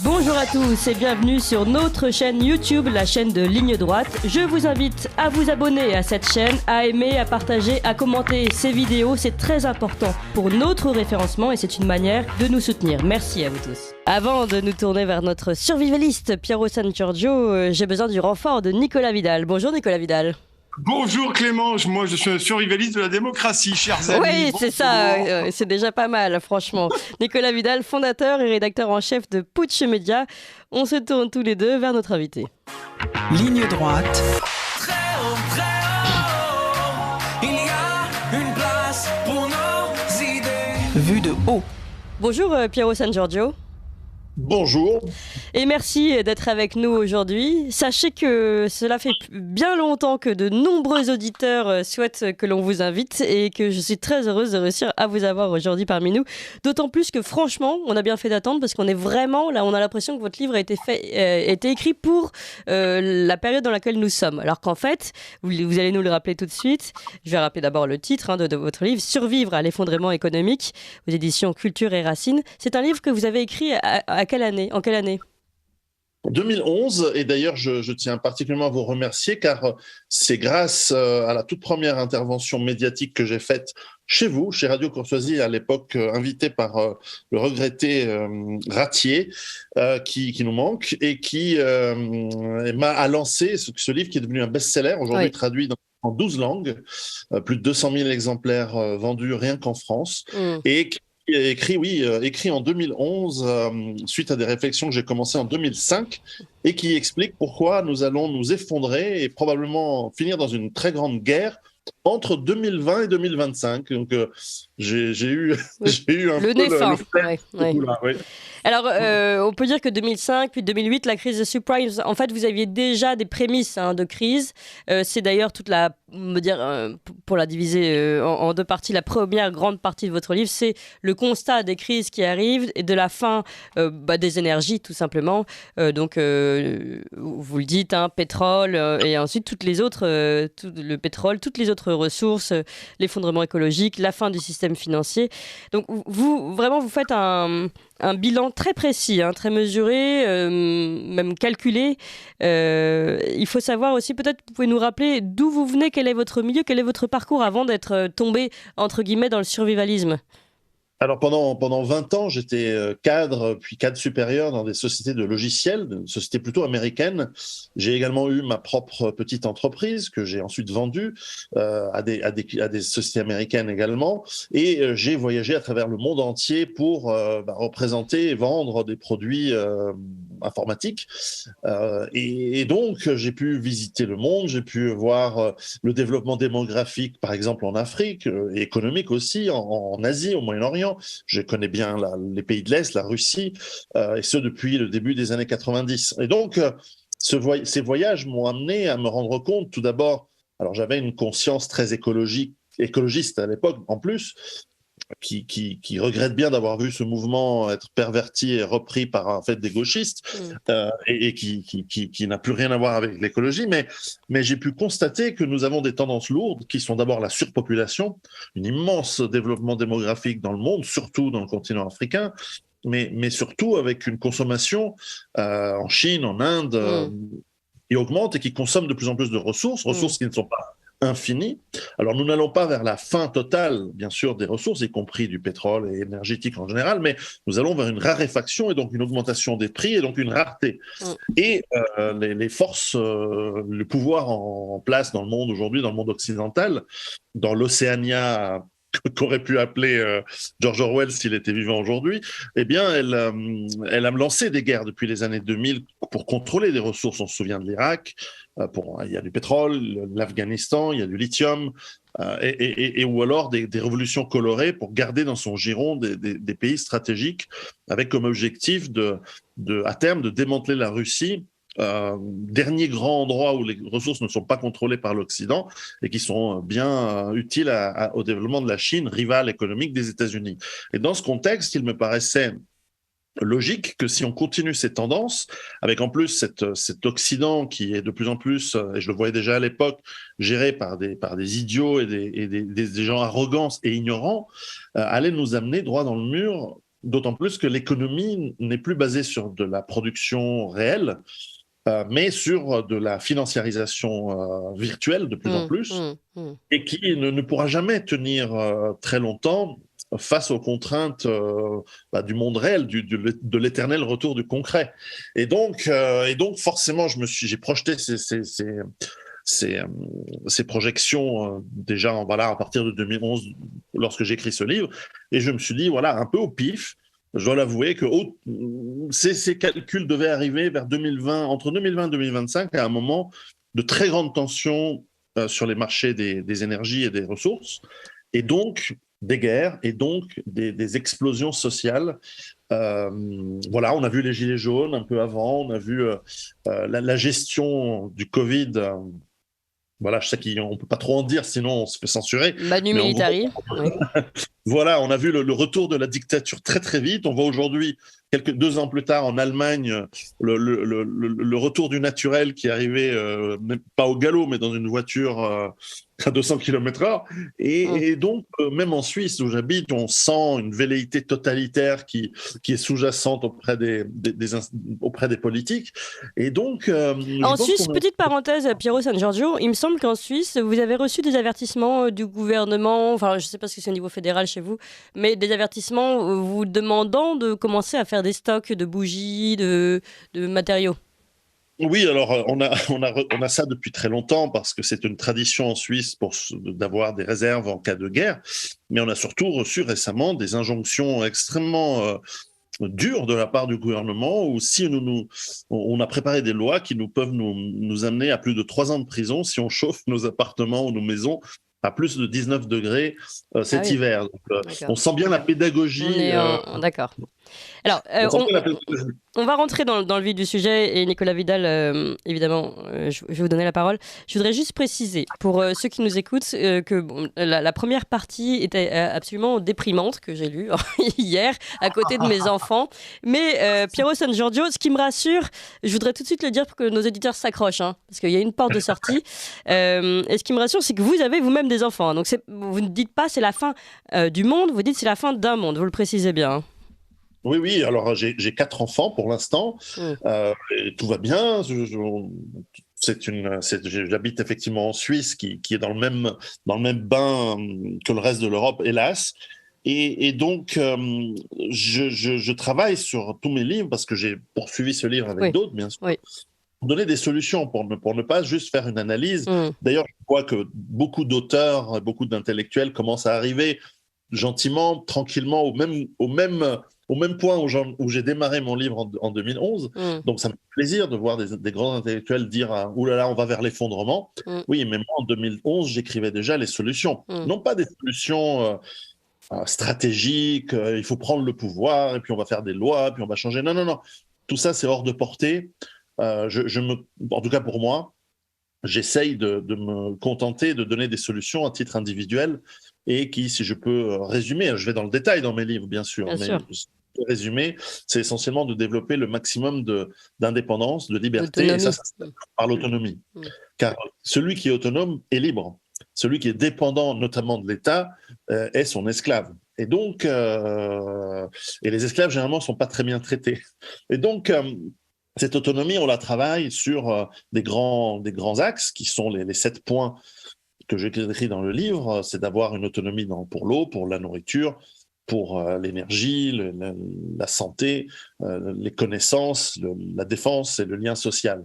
Bonjour à tous et bienvenue sur notre chaîne YouTube, la chaîne de Ligne Droite. Je vous invite à vous abonner à cette chaîne, à aimer, à partager, à commenter ces vidéos. C'est très important pour notre référencement et c'est une manière de nous soutenir. Merci à vous tous. Avant de nous tourner vers notre survivaliste Piero San Giorgio, j'ai besoin du renfort de Nicolas Vidal. Bonjour Nicolas Vidal. Bonjour Clément, moi je suis un survivaliste de la démocratie, chers amis. Oui, Bonjour. c'est ça, c'est déjà pas mal, franchement. Nicolas Vidal, fondateur et rédacteur en chef de Putsch Média. On se tourne tous les deux vers notre invité. Ligne droite. Très haut, il y a une place pour nos idées. Vue de haut. Bonjour Piero San Giorgio. Bonjour. Et merci d'être avec nous aujourd'hui. Sachez que cela fait bien longtemps que de nombreux auditeurs souhaitent que l'on vous invite et que je suis très heureuse de réussir à vous avoir aujourd'hui parmi nous. D'autant plus que franchement, on a bien fait d'attendre parce qu'on est vraiment là, on a l'impression que votre livre a été écrit pour la période dans laquelle nous sommes. Alors qu'en fait, vous allez nous le rappeler tout de suite. Je vais rappeler d'abord le titre de votre livre, Survivre à l'effondrement économique, aux éditions Culture et Racines. C'est un livre que vous avez écrit en quelle année ? 2011, et d'ailleurs je tiens particulièrement à vous remercier car c'est grâce à la toute première intervention médiatique que j'ai faite chez vous, chez Radio Courtoisie, à l'époque invité par le regretté Ratier, qui nous manque et qui m'a lancé ce livre qui est devenu un best-seller, aujourd'hui traduit en 12 langues, plus de 200 000 exemplaires vendus rien qu'en France, et écrit en 2011, suite à des réflexions que j'ai commencées en 2005, et qui explique pourquoi nous allons nous effondrer et probablement finir dans une très grande guerre entre 2020 et 2025. Donc j'ai eu un le peu nez fin. Ouais. Alors, on peut dire que 2005, puis 2008, la crise des subprimes, en fait, vous aviez déjà des prémices de crise. C'est d'ailleurs pour la diviser en deux parties, la première grande partie de votre livre, c'est le constat des crises qui arrivent et de la fin des énergies, tout simplement. Donc, vous le dites, pétrole et ensuite toutes les autres, le pétrole, toutes les autres ressources, l'effondrement écologique, la fin du système financier. Donc, vous faites un bilan très précis, très mesuré, même calculé. Il faut savoir aussi, peut-être, vous pouvez nous rappeler d'où vous venez, quel est votre milieu, quel est votre parcours avant d'être tombé, entre guillemets, dans le survivalisme. Alors pendant 20 ans, j'étais cadre, puis cadre supérieur dans des sociétés de logiciels, des sociétés plutôt américaines. J'ai également eu ma propre petite entreprise que j'ai ensuite vendue à des sociétés américaines également. Et j'ai voyagé à travers le monde entier pour représenter et vendre des produits informatiques. Et donc, j'ai pu visiter le monde, j'ai pu voir le développement démographique, par exemple en Afrique, et économique aussi, en Asie, au Moyen-Orient. Je connais bien les pays de l'Est, la Russie, et ce depuis le début des années 90. Et donc, ces voyages m'ont amené à me rendre compte, tout d'abord, alors j'avais une conscience très écologiste à l'époque en plus, qui regrette bien d'avoir vu ce mouvement être perverti et repris par en fait des gauchistes et qui n'a plus rien à voir avec l'écologie, mais j'ai pu constater que nous avons des tendances lourdes qui sont d'abord la surpopulation, un immense développement démographique dans le monde, surtout dans le continent africain, mais surtout avec une consommation en Chine, en Inde, qui augmente et qui consomme de plus en plus de ressources qui ne sont pas infini. Alors, nous n'allons pas vers la fin totale, bien sûr, des ressources, y compris du pétrole et énergétique en général, mais nous allons vers une raréfaction et donc une augmentation des prix et donc une rareté. Et les forces, le pouvoir en place dans le monde aujourd'hui, dans le monde occidental, dans l'Océania qu'aurait pu appeler George Orwell s'il était vivant aujourd'hui, eh bien, elle a lancé des guerres depuis les années 2000 pour contrôler des ressources. On se souvient de l'Irak, il y a du pétrole, l'Afghanistan, il y a du lithium, ou alors des révolutions colorées pour garder dans son giron des pays stratégiques avec comme objectif à terme de démanteler la Russie. Dernier grand endroit où les ressources ne sont pas contrôlées par l'Occident et qui sont bien utiles au développement de la Chine, rivale économique des États-Unis. Et dans ce contexte, il me paraissait logique que si on continue ces tendances, avec en plus cet Occident qui est de plus en plus, et je le voyais déjà à l'époque, géré par des idiots et des gens arrogants et ignorants, allait nous amener droit dans le mur d'autant plus que l'économie n'est plus basée sur de la production réelle, mais sur de la financiarisation virtuelle de plus en plus, et qui ne pourra jamais tenir très longtemps face aux contraintes du monde réel, de l'éternel retour du concret. Et donc forcément, j'ai projeté ces projections déjà à partir de 2011, lorsque j'écris ce livre, et je me suis dit, voilà, un peu au pif, je dois l'avouer que ces calculs devaient arriver vers 2020, entre 2020 et 2025, à un moment de très grande tension sur les marchés des énergies et des ressources, et donc des guerres, et donc des explosions sociales. Voilà, on a vu les gilets jaunes un peu avant, on a vu la gestion du Covid. Voilà, je sais qu'on ne peut pas trop en dire, sinon on se fait censurer. Manu Militari. Voilà, on a vu le retour de la dictature très très vite. On voit aujourd'hui, 2 ans plus tard, en Allemagne, le retour du naturel qui est arrivé, pas au galop, mais dans une voiture à 200 km/h. Et donc, même en Suisse, où j'habite, on sent une velléité totalitaire qui est sous-jacente auprès des politiques. Et donc, en Suisse, petite parenthèse, Piero San Giorgio, il me semble qu'en Suisse, vous avez reçu des avertissements du gouvernement, enfin, je ne sais pas si c'est au niveau fédéral chez vous, mais des avertissements vous demandant de commencer à faire des stocks de bougies, de matériaux. Oui, alors on a ça depuis très longtemps parce que c'est une tradition en Suisse d'avoir des réserves en cas de guerre, mais on a surtout reçu récemment des injonctions extrêmement dures de la part du gouvernement, où si on a préparé des lois qui peuvent nous amener à plus de 3 ans de prison si on chauffe nos appartements ou nos maisons à plus de 19 degrés cet hiver. Donc, on sent bien la pédagogie. D'accord. Alors, on va rentrer dans le vif du sujet, et Nicolas Vidal, évidemment, je vais vous donner la parole. Je voudrais juste préciser, pour ceux qui nous écoutent, que la première partie était absolument déprimante, que j'ai lue hier, à côté de mes enfants. Mais Piero San Giorgio, ce qui me rassure, je voudrais tout de suite le dire pour que nos éditeurs s'accrochent, parce qu'il y a une porte de sortie. Et ce qui me rassure, c'est que vous avez vous-même des enfants. Donc vous ne dites pas c'est la fin du monde, vous dites c'est la fin d'un monde, vous le précisez bien. Oui, alors j'ai 4 enfants pour l'instant, et tout va bien. J'habite effectivement en Suisse, qui est dans le même bain que le reste de l'Europe, hélas. Et donc, je travaille sur tous mes livres, parce que j'ai poursuivi ce livre avec d'autres, bien sûr, pour donner des solutions, pour ne pas juste faire une analyse. D'ailleurs, je vois que beaucoup d'auteurs, beaucoup d'intellectuels commencent à arriver gentiment, tranquillement, au même point où j'ai démarré mon livre en 2011. Donc, ça me fait plaisir de voir des grands intellectuels dire « Ouh là là, on va vers l'effondrement ». Oui, mais moi, en 2011, j'écrivais déjà les solutions. Non pas des solutions stratégiques, il faut prendre le pouvoir, et puis on va faire des lois, puis on va changer. Non. Tout ça, c'est hors de portée. En tout cas, pour moi, j'essaye de me contenter de donner des solutions à titre individuel, et qui, si je peux résumer, je vais dans le détail dans mes livres, bien sûr. Résumer, c'est essentiellement de développer le maximum d'indépendance, de liberté, et ça par l'autonomie. Car celui qui est autonome est libre. Celui qui est dépendant, notamment de l'État, est son esclave. Et donc, et les esclaves, généralement, ne sont pas très bien traités. Et donc, cette autonomie, on la travaille sur des grands axes, qui sont les 7 points que j'écris dans le livre. C'est d'avoir une autonomie pour l'eau, pour la nourriture, pour l'énergie, la santé, les connaissances, la défense et le lien social.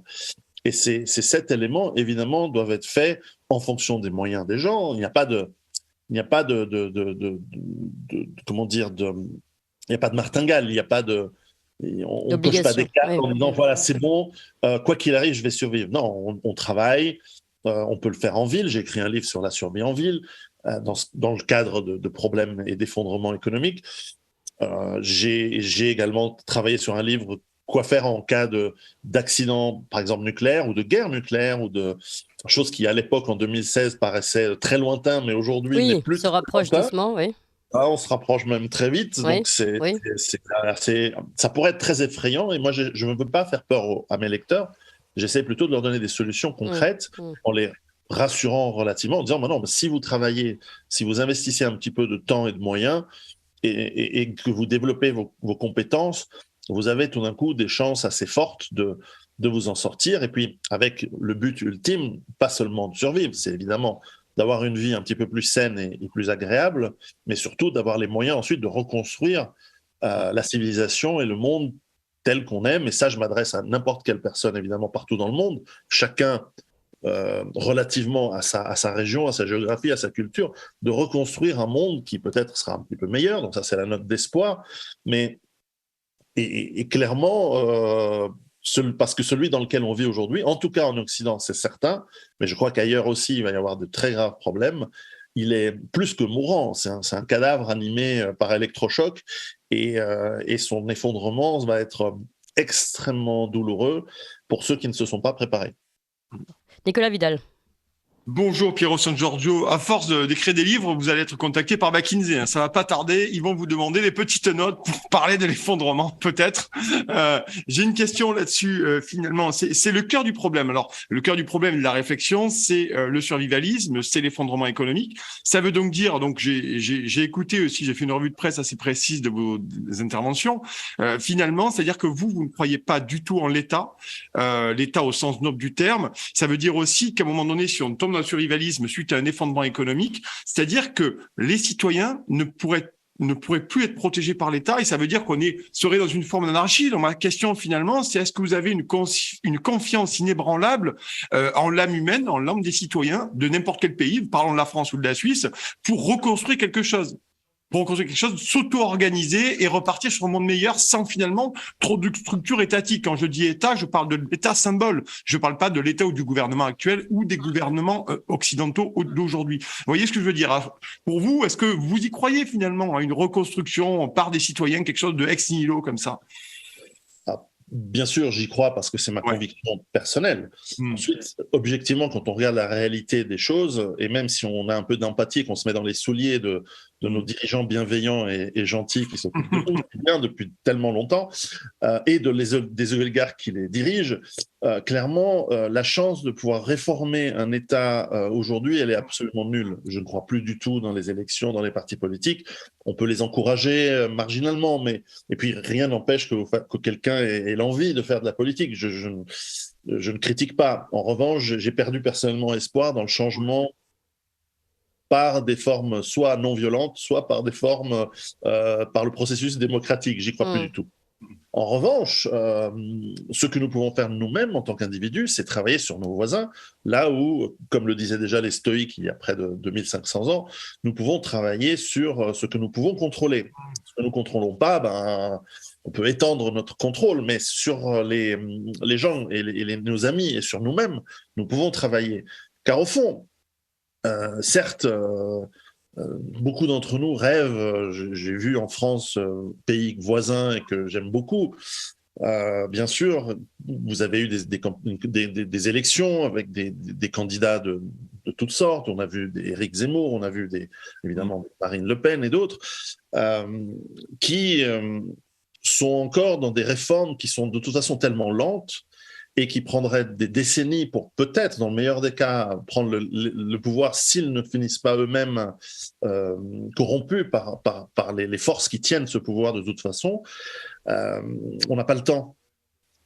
Et ces 7 éléments, évidemment, doivent être faits en fonction des moyens des gens. Il n'y a pas de martingale, il n'y a pas de... On ne coche pas des cases en disant voilà, c'est bon, quoi qu'il arrive, je vais survivre. Non, on travaille, on peut le faire en ville. J'ai écrit un livre sur la survie en ville, dans le cadre de problèmes et d'effondrement économique. J'ai également travaillé sur un livre quoi faire en cas d'accident, par exemple nucléaire, ou de guerre nucléaire, ou de choses qui, à l'époque, en 2016, paraissaient très lointain, mais aujourd'hui n'est plus. Se rapproche doucement, oui. On se rapproche même très vite, donc ça pourrait être très effrayant, et moi je ne veux pas faire peur à mes lecteurs, j'essaie plutôt de leur donner des solutions concrètes, en les rassurant relativement, en disant non, si vous travaillez, si vous investissez un petit peu de temps et de moyens, et que vous développez vos compétences, vous avez tout d'un coup des chances assez fortes de vous en sortir. Et puis, avec le but ultime, pas seulement de survivre, c'est évidemment d'avoir une vie un petit peu plus saine et plus agréable, mais surtout d'avoir les moyens ensuite de reconstruire la civilisation et le monde tel qu'on aime. Et ça, je m'adresse à n'importe quelle personne, évidemment, partout dans le monde. Chacun, relativement à sa région, à sa géographie, à sa culture, de reconstruire un monde qui peut-être sera un petit peu meilleur. Donc ça, c'est la note d'espoir. Mais et clairement, parce que celui dans lequel on vit aujourd'hui, en tout cas en Occident, c'est certain, mais je crois qu'ailleurs aussi, il va y avoir de très graves problèmes. Il est plus que mourant. C'est un cadavre animé par électrochoc et son effondrement va être extrêmement douloureux pour ceux qui ne se sont pas préparés. Nicolas Vidal. Bonjour Piero San Giorgio. À force d'écrire des livres, vous allez être contacté par McKinsey. Ça va pas tarder. Ils vont vous demander des petites notes pour parler de l'effondrement, peut-être. J'ai une question là-dessus. Finalement, c'est le cœur du problème. Alors, le cœur du problème de la réflexion, c'est le survivalisme, c'est l'effondrement économique. Ça veut donc dire, j'ai écouté aussi, j'ai fait une revue de presse assez précise de vos interventions. Finalement, c'est-à-dire que vous ne croyez pas du tout en l'État, l'État au sens noble du terme. Ça veut dire aussi qu'à un moment donné, si on tombe dans le survivalisme suite à un effondrement économique, c'est-à-dire que les citoyens ne pourraient plus être protégés par l'État et ça veut dire qu'on serait dans une forme d'anarchie. Donc ma question finalement, c'est est-ce que vous avez une confiance inébranlable en l'âme humaine, en l'âme des citoyens de n'importe quel pays, parlons de la France ou de la Suisse, pour reconstruire quelque chose, s'auto-organiser et repartir sur un monde meilleur sans finalement trop de structures étatiques. Quand je dis État, je parle de l'État symbole. Je ne parle pas de l'État ou du gouvernement actuel ou des gouvernements occidentaux d'aujourd'hui. Vous voyez ce que je veux dire? Pour vous, est-ce que vous y croyez finalement à une reconstruction par des citoyens, quelque chose de ex nihilo comme ça? Bien sûr, j'y crois parce que c'est ma conviction personnelle. Ensuite, objectivement, quand on regarde la réalité des choses, et même si on a un peu d'empathie, qu'on se met dans les souliers de nos dirigeants bienveillants et gentils qui s'occupent de nous bien depuis tellement longtemps, et des oligarques qui les dirigent, clairement, la chance de pouvoir réformer un État aujourd'hui, elle est absolument nulle. Je ne crois plus du tout dans les élections, dans les partis politiques. On peut les encourager marginalement, et puis rien n'empêche que quelqu'un ait l'envie de faire de la politique. Je ne critique pas. En revanche, j'ai perdu personnellement espoir dans le changement par des formes soit non violentes, soit par des formes par le processus démocratique. J'y crois plus du tout. En revanche, ce que nous pouvons faire nous-mêmes en tant qu'individus, c'est travailler sur nos voisins, là où, comme le disaient déjà les stoïques il y a près de 2500 ans, nous pouvons travailler sur ce que nous pouvons contrôler. Ce que nous ne contrôlons pas, on peut étendre notre contrôle, mais sur les gens et nos amis et sur nous-mêmes, nous pouvons travailler. Car au fond, certes, beaucoup d'entre nous rêvent, j'ai vu en France, pays voisin et que j'aime beaucoup, bien sûr, vous avez eu des élections avec des candidats de toutes sortes. On a vu Éric Zemmour, on a vu évidemment Marine Le Pen et d'autres, qui sont encore dans des réformes qui sont de toute façon tellement lentes et qui prendraient des décennies pour peut-être, dans le meilleur des cas, prendre le pouvoir s'ils ne finissent pas eux-mêmes corrompus par les forces qui tiennent ce pouvoir de toute façon. On n'a pas le temps.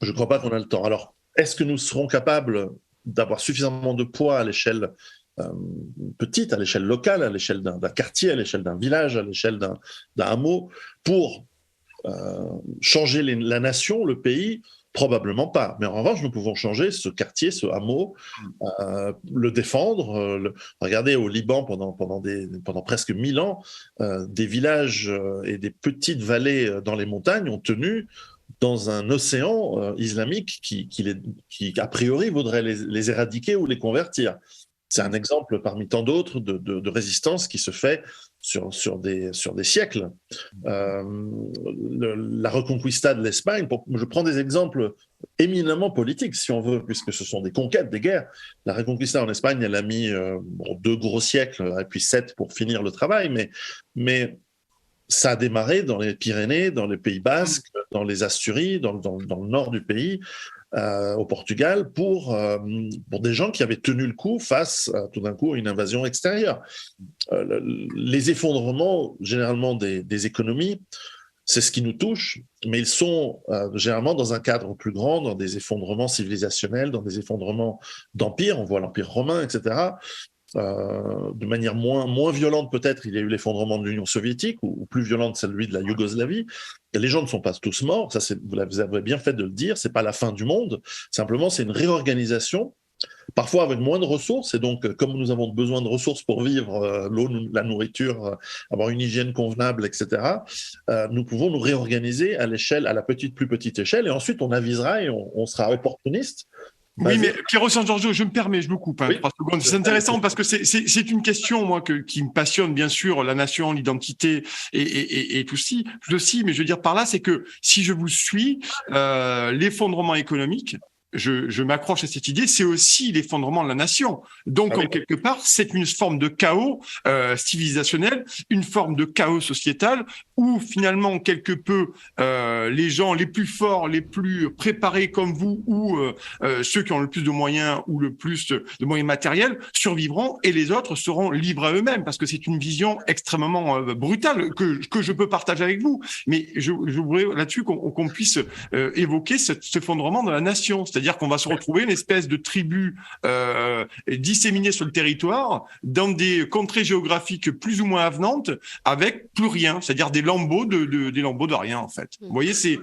Je ne crois pas qu'on a le temps. Alors, est-ce que nous serons capables d'avoir suffisamment de poids à l'échelle petite, à l'échelle locale, à l'échelle d'un quartier, à l'échelle d'un village, à l'échelle d'un hameau, pour changer la nation, le pays? Probablement pas. Mais en revanche, nous pouvons changer ce quartier, ce hameau, le défendre. Regardez, au Liban, pendant presque 1000 ans, des villages et des petites vallées dans les montagnes ont tenu dans un océan islamique qui, a priori, voudrait les éradiquer ou les convertir. C'est un exemple parmi tant d'autres de résistance qui se fait sur des siècles. La Reconquista de l'Espagne, je prends des exemples éminemment politiques, si on veut, puisque ce sont des conquêtes, des guerres. La Reconquista en Espagne, elle a mis 2 gros siècles, et puis 7 pour finir le travail, mais ça a démarré dans les Pyrénées, dans les Pays Basques, dans les Asturies, dans le nord du pays, au Portugal, pour des gens qui avaient tenu le coup face tout d'un coup à une invasion extérieure. Les effondrements, généralement des économies, c'est ce qui nous touche, mais ils sont généralement dans un cadre plus grand, dans des effondrements civilisationnels, dans des effondrements d'empires. On voit l'Empire romain, etc. De manière moins violente peut-être, il y a eu l'effondrement de l'Union soviétique, ou plus violente celui de la Yougoslavie. Et les gens ne sont pas tous morts, ça vous avez bien fait de le dire, c'est pas la fin du monde, simplement c'est une réorganisation, parfois avec moins de ressources, et donc comme nous avons besoin de ressources pour vivre, l'eau, la nourriture, avoir une hygiène convenable, etc., nous pouvons nous réorganiser à la plus petite échelle, et ensuite on avisera et on sera opportuniste. Oui, mais Piero San Giorgio, je me permets, je me coupe 3 secondes. C'est intéressant parce que c'est une question, moi, qui me passionne, bien sûr, la nation, l'identité et tout ceci. Mais je veux dire par là, c'est que si je vous suis, l'effondrement économique, je m'accroche à cette idée, c'est aussi l'effondrement de la nation. Donc, en quelque part, c'est une forme de chaos civilisationnel, une forme de chaos sociétal, où finalement, quelque peu, les gens les plus forts, les plus préparés comme vous, ou ceux qui ont le plus de moyens ou le plus de moyens matériels, survivront, et les autres seront libres à eux-mêmes, parce que c'est une vision extrêmement brutale que je peux partager avec vous. Mais je voudrais là-dessus qu'on puisse évoquer cet effondrement de la nation, c'est-à-dire qu'on va se retrouver une espèce de tribu disséminée sur le territoire, dans des contrées géographiques plus ou moins avenantes, avec plus rien, c'est-à-dire des lambeaux de rien, en fait. Vous voyez, c'est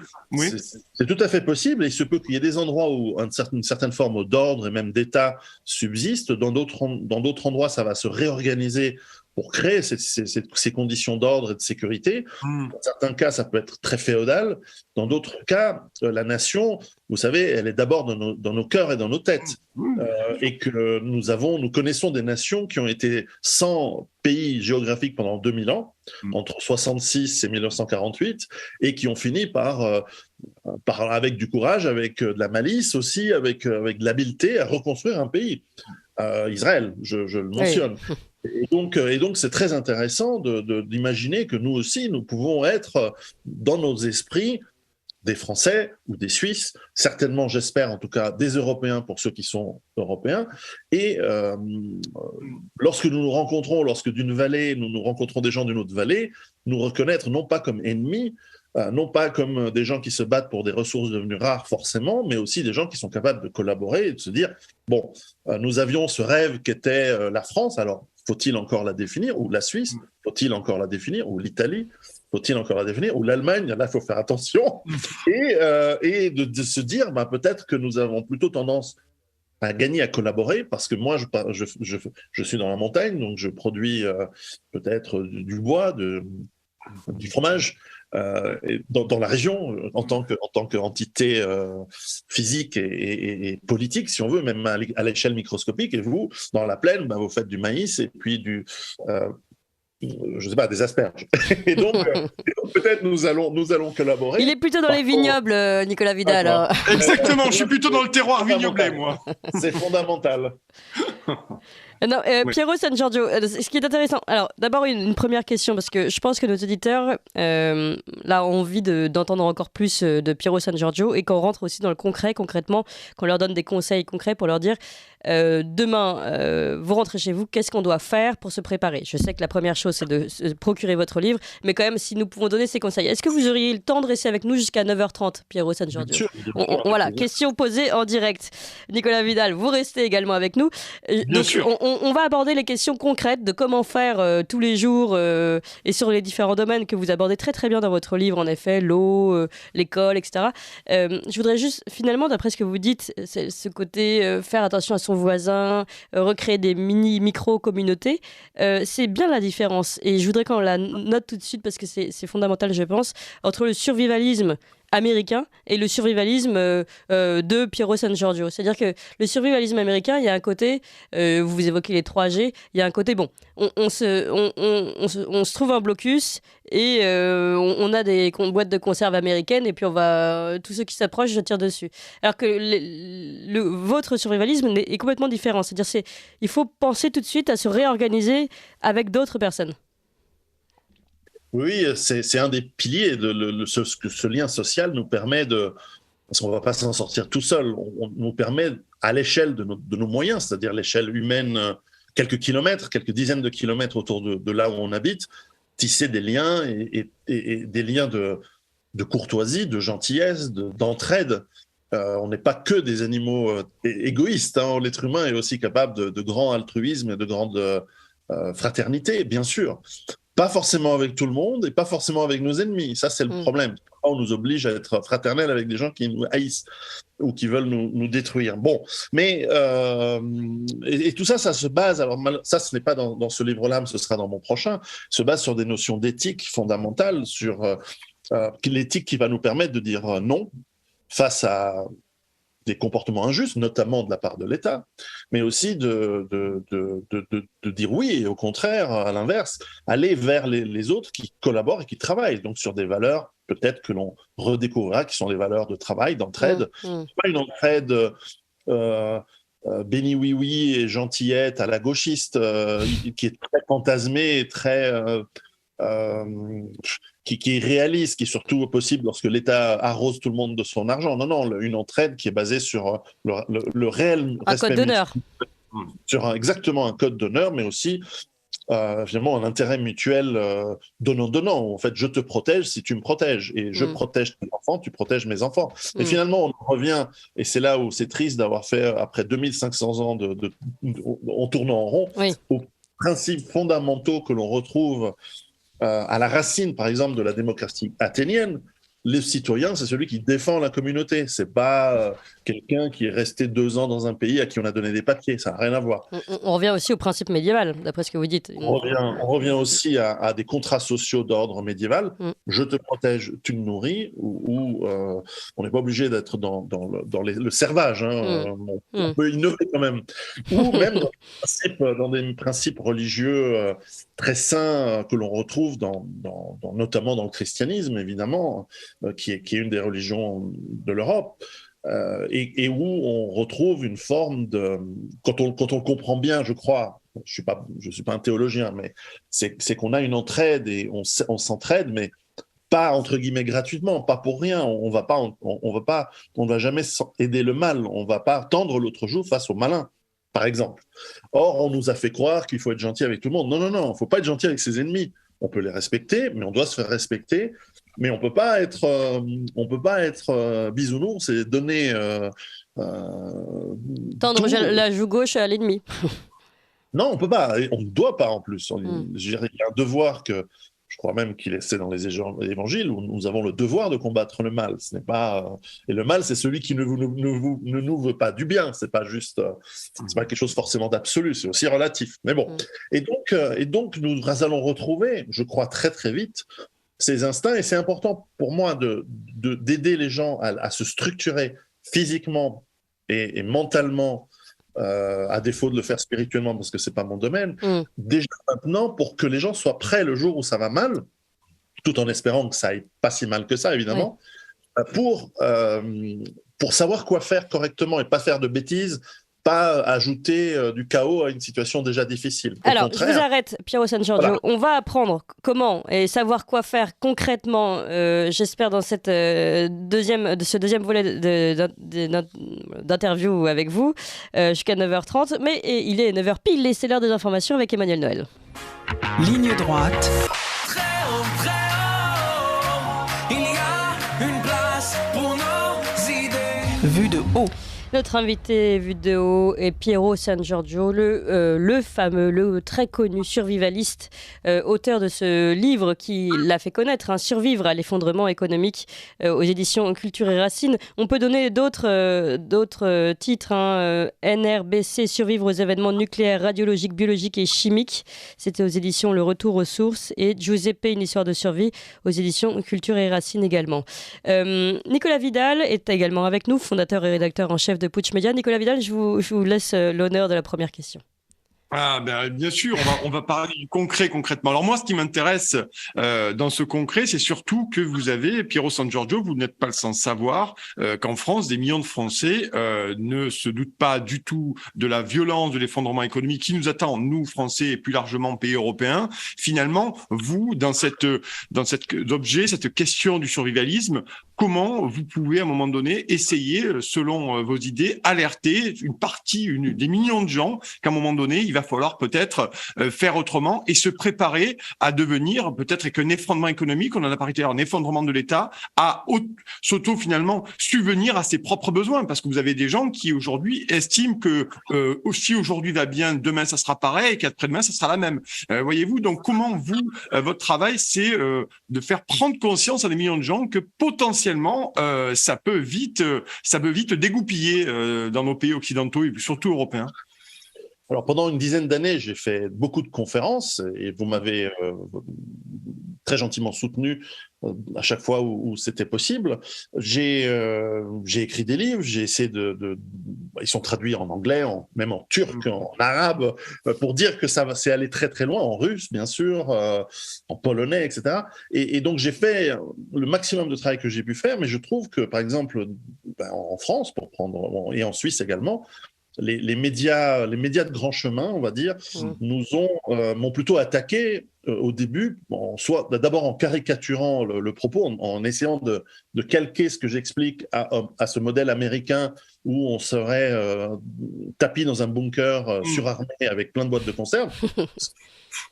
tout à fait possible, et il se peut qu'il y ait des endroits où une certaine forme d'ordre et même d'État subsiste. Dans d'autres endroits, ça va se réorganiser pour créer ces conditions d'ordre et de sécurité. Dans certains cas, ça peut être très féodal. Dans d'autres cas, la nation, vous savez, elle est d'abord dans nos cœurs et dans nos têtes. Et que nous connaissons des nations qui ont été sans pays géographique pendant 2000 ans, entre 66 et 1948, et qui ont fini par avec du courage, avec de la malice aussi, avec de l'habileté à reconstruire un pays. Israël, je le mentionne. Oui. Et donc, c'est très intéressant d'imaginer que nous aussi, nous pouvons être dans nos esprits des Français ou des Suisses, certainement, j'espère en tout cas, des Européens pour ceux qui sont Européens. Et lorsque nous nous rencontrons, lorsque d'une vallée, nous rencontrons des gens d'une autre vallée, nous reconnaître non pas comme ennemis, non pas comme des gens qui se battent pour des ressources devenues rares forcément, mais aussi des gens qui sont capables de collaborer et de se dire, bon, nous avions ce rêve qu'était la France, alors faut-il encore la définir, ou la Suisse, faut-il encore la définir, ou l'Italie, faut-il encore la définir, ou l'Allemagne, là il faut faire attention, et de se dire, peut-être que nous avons plutôt tendance à gagner à collaborer, parce que moi je suis dans la montagne, donc je produis peut-être du bois, du fromage, dans la région en tant qu'entité physique et politique, si on veut, même à l'échelle microscopique. Et vous, dans la plaine, vous faites du maïs et puis je sais pas, des asperges. Et donc peut-être nous allons collaborer. Il est plutôt dans les vignobles, Nicolas Vidal. Alors. Exactement, je suis plutôt dans le terroir vignoblé, moi. C'est fondamental. Non, Piero San Giorgio, ce qui est intéressant, alors d'abord une première question, parce que je pense que nos auditeurs là ont envie d'entendre encore plus de Piero San Giorgio, et qu'on rentre aussi dans le concrètement, qu'on leur donne des conseils concrets pour leur dire demain vous rentrez chez vous, qu'est-ce qu'on doit faire pour se préparer. Je sais que la première chose c'est de procurer votre livre, mais quand même si nous pouvons donner ces conseils, est-ce que vous auriez le temps de rester avec nous jusqu'à 9h30, Piero San Giorgio? Voilà, question posée en direct. Nicolas Vidal, vous restez également avec nous. Bien sûr. On va aborder les questions concrètes de comment faire tous les jours et sur les différents domaines que vous abordez très très bien dans votre livre, en effet, l'eau, l'école, etc. Je voudrais juste, finalement, d'après ce que vous dites, ce côté faire attention à son voisin, recréer des micro-communautés, c'est bien la différence. Et je voudrais qu'on la note tout de suite, parce que c'est fondamental, je pense, entre le survivalisme américain et le survivalisme de Piero San Giorgio. C'est-à-dire que le survivalisme américain, il y a un côté, vous évoquez les 3G, il y a un côté, bon, on se trouve un blocus et on a des boîtes de conserve américaines et puis tous ceux qui s'approchent, je tire dessus. Alors que votre survivalisme est complètement différent. C'est-à-dire il faut penser tout de suite à se réorganiser avec d'autres personnes. Oui, c'est un des piliers de ce lien social nous permet de, parce qu'on ne va pas s'en sortir tout seul, on nous permet à l'échelle de nos moyens, c'est-à-dire l'échelle humaine, quelques kilomètres, quelques dizaines de kilomètres autour de là où on habite, tisser des liens et des liens de courtoisie, de gentillesse, d'entraide. On n'est pas que des animaux égoïstes, hein. L'être humain est aussi capable de grand altruisme et de grande fraternité, bien sûr. Pas forcément avec tout le monde et pas forcément avec nos ennemis. Ça, c'est le problème. On nous oblige à être fraternels avec des gens qui nous haïssent ou qui veulent nous détruire. Bon, mais et tout ça, ça se base. Alors ça, ce n'est pas dans ce livre-là, mais ce sera dans mon prochain. Se base sur des notions d'éthique fondamentales, sur l'éthique qui va nous permettre de dire non face à des comportements injustes, notamment de la part de l'État, mais aussi de dire oui, et au contraire, à l'inverse, aller vers les autres qui collaborent et qui travaillent, donc sur des valeurs peut-être que l'on redécouvrira, qui sont des valeurs de travail, d'entraide. Pas une entraide béni oui-oui et gentillette à la gauchiste, qui est très fantasmée et très... qui est réaliste, qui est surtout possible lorsque l'État arrose tout le monde de son argent. Non, une entraide qui est basée sur le réel un respect code d'honneur. Sur exactement un code d'honneur, mais aussi finalement un intérêt mutuel donnant-donnant. En fait, je te protège si tu me protèges, et je protège tes enfants, tu protèges mes enfants. Et finalement, on revient, et c'est là où c'est triste d'avoir fait, après 2500 ans en tournant en rond, aux principes fondamentaux que l'on retrouve à la racine, par exemple, de la démocratie athénienne. Le citoyen, c'est celui qui défend la communauté. C'est pas quelqu'un qui est resté 2 ans dans un pays à qui on a donné des papiers. Ça n'a rien à voir. On revient aussi au principe médiéval, d'après ce que vous dites. On revient aussi à des contrats sociaux d'ordre médiéval. Je te protège, tu me nourris, ou on n'est pas obligé d'être dans le servage. Hein. On peut innover quand même. Ou même dans des principes religieux très sains que l'on retrouve notamment dans le christianisme, évidemment, qui est une des religions de l'Europe. Et où on retrouve une forme de... Quand on le comprend bien, je crois, je suis pas un théologien, mais c'est qu'on a une entraide et on s'entraide, mais pas entre guillemets gratuitement, pas pour rien. On va jamais aider le mal. On va pas tendre l'autre joue face au malin, par exemple. Or, on nous a fait croire qu'il faut être gentil avec tout le monde. Non, faut pas être gentil avec ses ennemis. On peut les respecter, mais on doit se faire respecter. Mais on peut pas être bisounours et donner tendre la joue gauche à l'ennemi. Non, on peut pas. Et on ne doit pas en plus. Il y a un devoir que je crois même qu'il est dans les évangiles où nous avons le devoir de combattre le mal. Ce n'est pas et le mal, c'est celui qui ne nous veut pas du bien. C'est pas juste. C'est pas quelque chose forcément d'absolu. C'est aussi relatif. Mais bon. Et donc nous allons retrouver, je crois très très vite, ces instincts, et c'est important pour moi d'aider les gens à se structurer physiquement et mentalement, à défaut de le faire spirituellement parce que c'est pas mon domaine, déjà maintenant, pour que les gens soient prêts le jour où ça va mal, tout en espérant que ça aille pas si mal que ça, évidemment, pour savoir quoi faire correctement et pas faire de bêtises, pas ajouter du chaos à une situation déjà difficile. Alors, je vous arrête, Piero San Giorgio. Voilà. On va apprendre comment et savoir quoi faire concrètement, j'espère, dans ce deuxième volet d'interview avec vous, jusqu'à 9h30. Mais il est 9h pile et c'est l'heure des informations avec Emmanuel Noël. Ligne droite. Très haut, il y a une place pour nos idées. Vue de haut. Notre invité vu de haut est Piero San Giorgio, le fameux, le très connu survivaliste, auteur de ce livre qui l'a fait connaître, Survivre à l'effondrement économique, aux éditions Culture et Racines. On peut donner d'autres titres, NRBC, Survivre aux événements nucléaires, radiologiques, biologiques et chimiques. C'était aux éditions Le Retour aux sources, et Giuseppe, une histoire de survie, aux éditions Culture et Racines également. Nicolas Vidal est également avec nous, fondateur et rédacteur en chef de Putsch Média. Nicolas Vidal, je vous laisse l'honneur de la première question. Ah ben bien sûr, on va parler du concret concrètement. Alors moi, ce qui m'intéresse dans ce concret, c'est surtout que vous avez, Piero San Giorgio, vous n'êtes pas sans savoir qu'en France, des millions de Français ne se doutent pas du tout de la violence de l'effondrement économique qui nous attend, nous Français et plus largement pays européens. Finalement, vous, dans cet objet, cette question du survivalisme, comment vous pouvez à un moment donné essayer, selon vos idées, alerter des millions de gens qu'à un moment donné, il va falloir peut-être faire autrement et se préparer à devenir peut-être avec un effondrement économique, on en a parlé tout à l'heure, un effondrement de l'État, à finalement subvenir à ses propres besoins, parce que vous avez des gens qui aujourd'hui estiment que si aujourd'hui va bien, demain ça sera pareil, et qu'après-demain ça sera la même. Voyez-vous, donc comment vous, votre travail, c'est de faire prendre conscience à des millions de gens que potentiellement ça peut vite dégoupiller dans nos pays occidentaux et surtout européens. Alors, pendant une dizaine d'années, j'ai fait beaucoup de conférences et vous m'avez très gentiment soutenu à chaque fois où c'était possible. J'ai écrit des livres, j'ai essayé ils sont traduits en anglais, même en turc, en arabe, pour dire que c'est allé très très loin, en russe bien sûr, en polonais, etc. Et donc j'ai fait le maximum de travail que j'ai pu faire, mais je trouve que par exemple en France, et en Suisse également, les médias de grand chemin, on va dire, m'ont plutôt attaqué au début, soit d'abord en caricaturant le propos, en essayant de calquer ce que j'explique à ce modèle américain où on serait tapi dans un bunker surarmé avec plein de boîtes de conserve,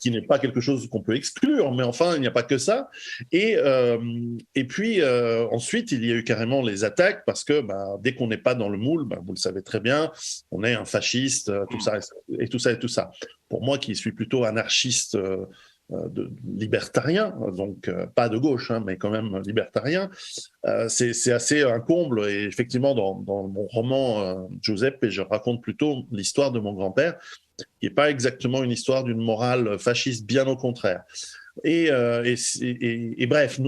qui n'est pas quelque chose qu'on peut exclure, mais enfin, il n'y a pas que ça. Et puis, ensuite, il y a eu carrément les attaques, parce que dès qu'on n'est pas dans le moule, vous le savez très bien, on est un fasciste, tout ça et tout ça et tout ça. Pour moi, qui suis plutôt anarchiste libertarien, donc pas de gauche, mais quand même libertarien, c'est assez un comble. Et effectivement, dans mon roman Giuseppe, je raconte plutôt l'histoire de mon grand-père, qui n'est pas exactement une histoire d'une morale fasciste, bien au contraire. Et bref,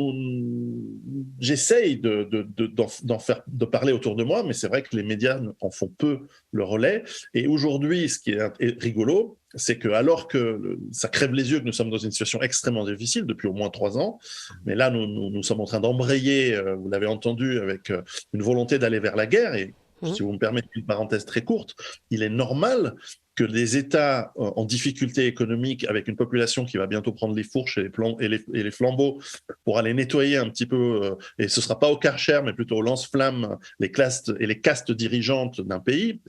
j'essaye de parler autour de moi, mais c'est vrai que les médias en font peu le relais. Et aujourd'hui, ce qui est rigolo, c'est que alors que ça crève les yeux que nous sommes dans une situation extrêmement difficile depuis au moins 3 ans, mais là, nous sommes en train d'embrayer, vous l'avez entendu, avec une volonté d'aller vers la guerre. Et si vous me permettez une parenthèse très courte, il est normal que les États en difficulté économique, avec une population qui va bientôt prendre les fourches et les flambeaux pour aller nettoyer un petit peu, et ce ne sera pas au Karcher, mais plutôt au lance-flammes, les castes dirigeantes d'un pays,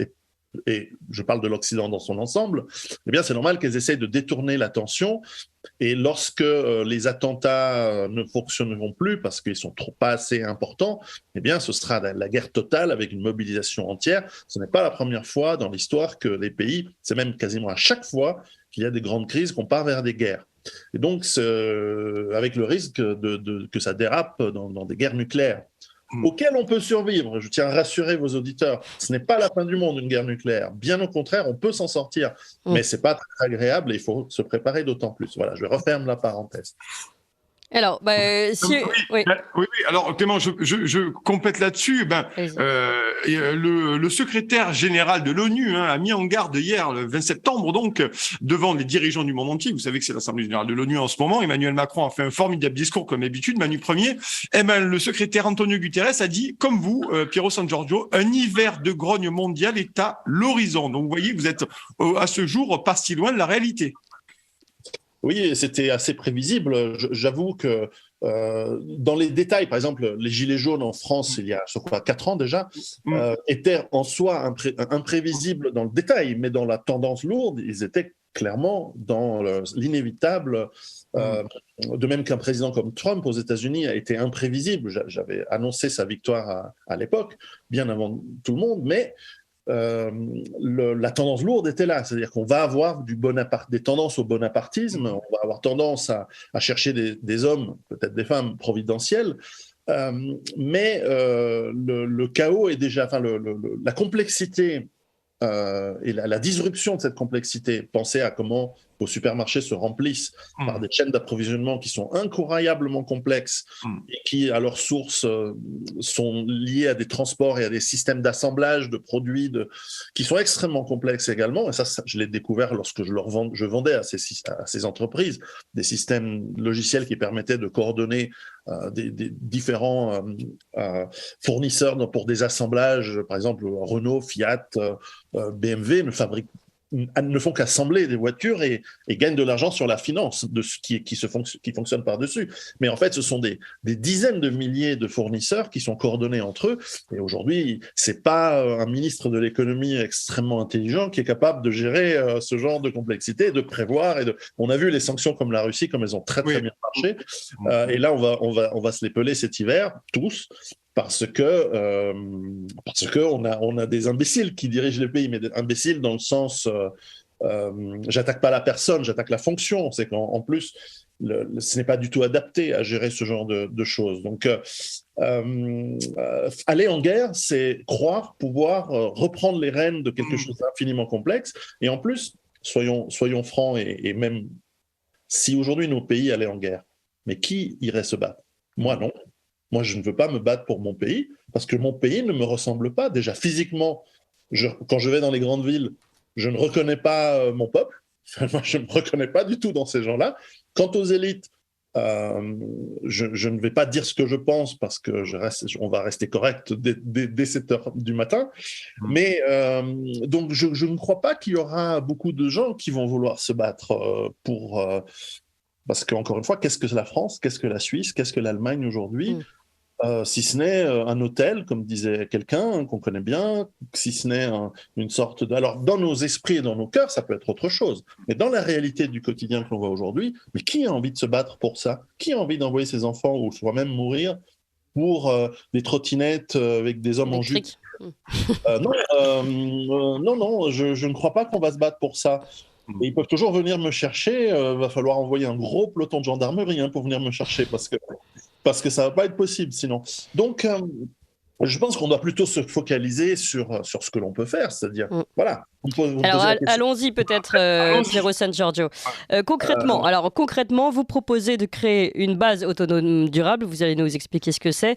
et je parle de l'Occident dans son ensemble, eh bien c'est normal qu'elles essayent de détourner l'attention. Et lorsque les attentats ne fonctionneront plus parce qu'ils sont pas assez importants, eh bien ce sera la guerre totale avec une mobilisation entière. Ce n'est pas la première fois dans l'histoire que les pays, c'est même quasiment à chaque fois qu'il y a des grandes crises qu'on part vers des guerres. Et donc avec le risque que ça dérape dans des guerres nucléaires, auquel on peut survivre. Je tiens à rassurer vos auditeurs, ce n'est pas la fin du monde, une guerre nucléaire. Bien au contraire, on peut s'en sortir, mais ce n'est pas très agréable et il faut se préparer d'autant plus. Voilà, je referme la parenthèse. Alors, oui. Alors Clément, je complète là-dessus. Le secrétaire général de l'ONU a mis en garde hier, le 20 septembre, donc, devant les dirigeants du monde entier. Vous savez que c'est l'Assemblée générale de l'ONU en ce moment. Emmanuel Macron a fait un formidable discours, comme d'habitude, Manu Premier. Le secrétaire Antonio Guterres a dit, comme vous, Piero San Giorgio, un hiver de grogne mondial est à l'horizon. Donc, vous voyez, vous êtes à ce jour pas si loin de la réalité. Oui, c'était assez prévisible. J'avoue que dans les détails, par exemple, les Gilets jaunes en France, il y a 4 ans déjà, étaient en soi imprévisibles dans le détail, mais dans la tendance lourde, ils étaient clairement dans l'inévitable. De même qu'un président comme Trump aux États-Unis a été imprévisible. J'avais annoncé sa victoire à l'époque, bien avant tout le monde, mais la tendance lourde était là, c'est-à-dire qu'on va avoir des tendances au bonapartisme, on va avoir tendance à chercher des hommes, peut-être des femmes providentielles, mais le chaos est déjà, la complexité et la disruption de cette complexité. Pensez à comment vos supermarchés se remplissent par des chaînes d'approvisionnement qui sont incroyablement complexes et qui, à leur source, sont liées à des transports et à des systèmes d'assemblage de produits qui sont extrêmement complexes également. Et ça je l'ai découvert lorsque je vendais à ces entreprises des systèmes logiciels qui permettaient de coordonner des différents fournisseurs pour des assemblages. Par exemple, Renault, Fiat, BMW ne font qu'assembler des voitures et gagnent de l'argent sur la finance de ce qui fonctionne par-dessus. Mais en fait, ce sont des dizaines de milliers de fournisseurs qui sont coordonnés entre eux. Et aujourd'hui, c'est pas un ministre de l'économie extrêmement intelligent qui est capable de gérer ce genre de complexité, de prévoir. On a vu les sanctions comme la Russie, comme elles ont très bien marché. Et là, on va se les peler cet hiver, tous. Parce que on a des imbéciles qui dirigent les pays, mais des imbéciles dans le sens j'attaque pas la personne, j'attaque la fonction. C'est qu'en plus, ce n'est pas du tout adapté à gérer ce genre de choses. Donc, aller en guerre, c'est croire pouvoir reprendre les rênes de quelque chose d'infiniment complexe. Et en plus, soyons francs, et même si aujourd'hui nos pays allaient en guerre, mais qui irait se battre? Moi, non. Moi, je ne veux pas me battre pour mon pays parce que mon pays ne me ressemble pas. Déjà, physiquement, quand je vais dans les grandes villes, je ne reconnais pas mon peuple. Moi, je ne me reconnais pas du tout dans ces gens-là. Quant aux élites, je ne vais pas dire ce que je pense parce que on va rester correct dès 7 heures du matin. Mais donc, je ne crois pas qu'il y aura beaucoup de gens qui vont vouloir se battre parce qu'encore une fois, qu'est-ce que la France, qu'est-ce que la Suisse, qu'est-ce que l'Allemagne aujourd'hui, si ce n'est un hôtel, comme disait quelqu'un qu'on connaît bien, si ce n'est une sorte de... Alors, dans nos esprits et dans nos cœurs, ça peut être autre chose. Mais dans la réalité du quotidien que l'on voit aujourd'hui, mais qui a envie de se battre pour ça? Qui a envie d'envoyer ses enfants ou soi-même mourir pour des trottinettes avec des hommes en jupe? Non, je ne crois pas qu'on va se battre pour ça. Et ils peuvent toujours venir me chercher. Va falloir envoyer un gros peloton de gendarmerie pour venir me chercher parce que ça va pas être possible sinon. Donc, je pense qu'on doit plutôt se focaliser sur ce que l'on peut faire, c'est-à-dire, voilà. Alors, allons-y peut-être, Piero San Giorgio. Concrètement, vous proposez de créer une base autonome durable, vous allez nous expliquer ce que c'est,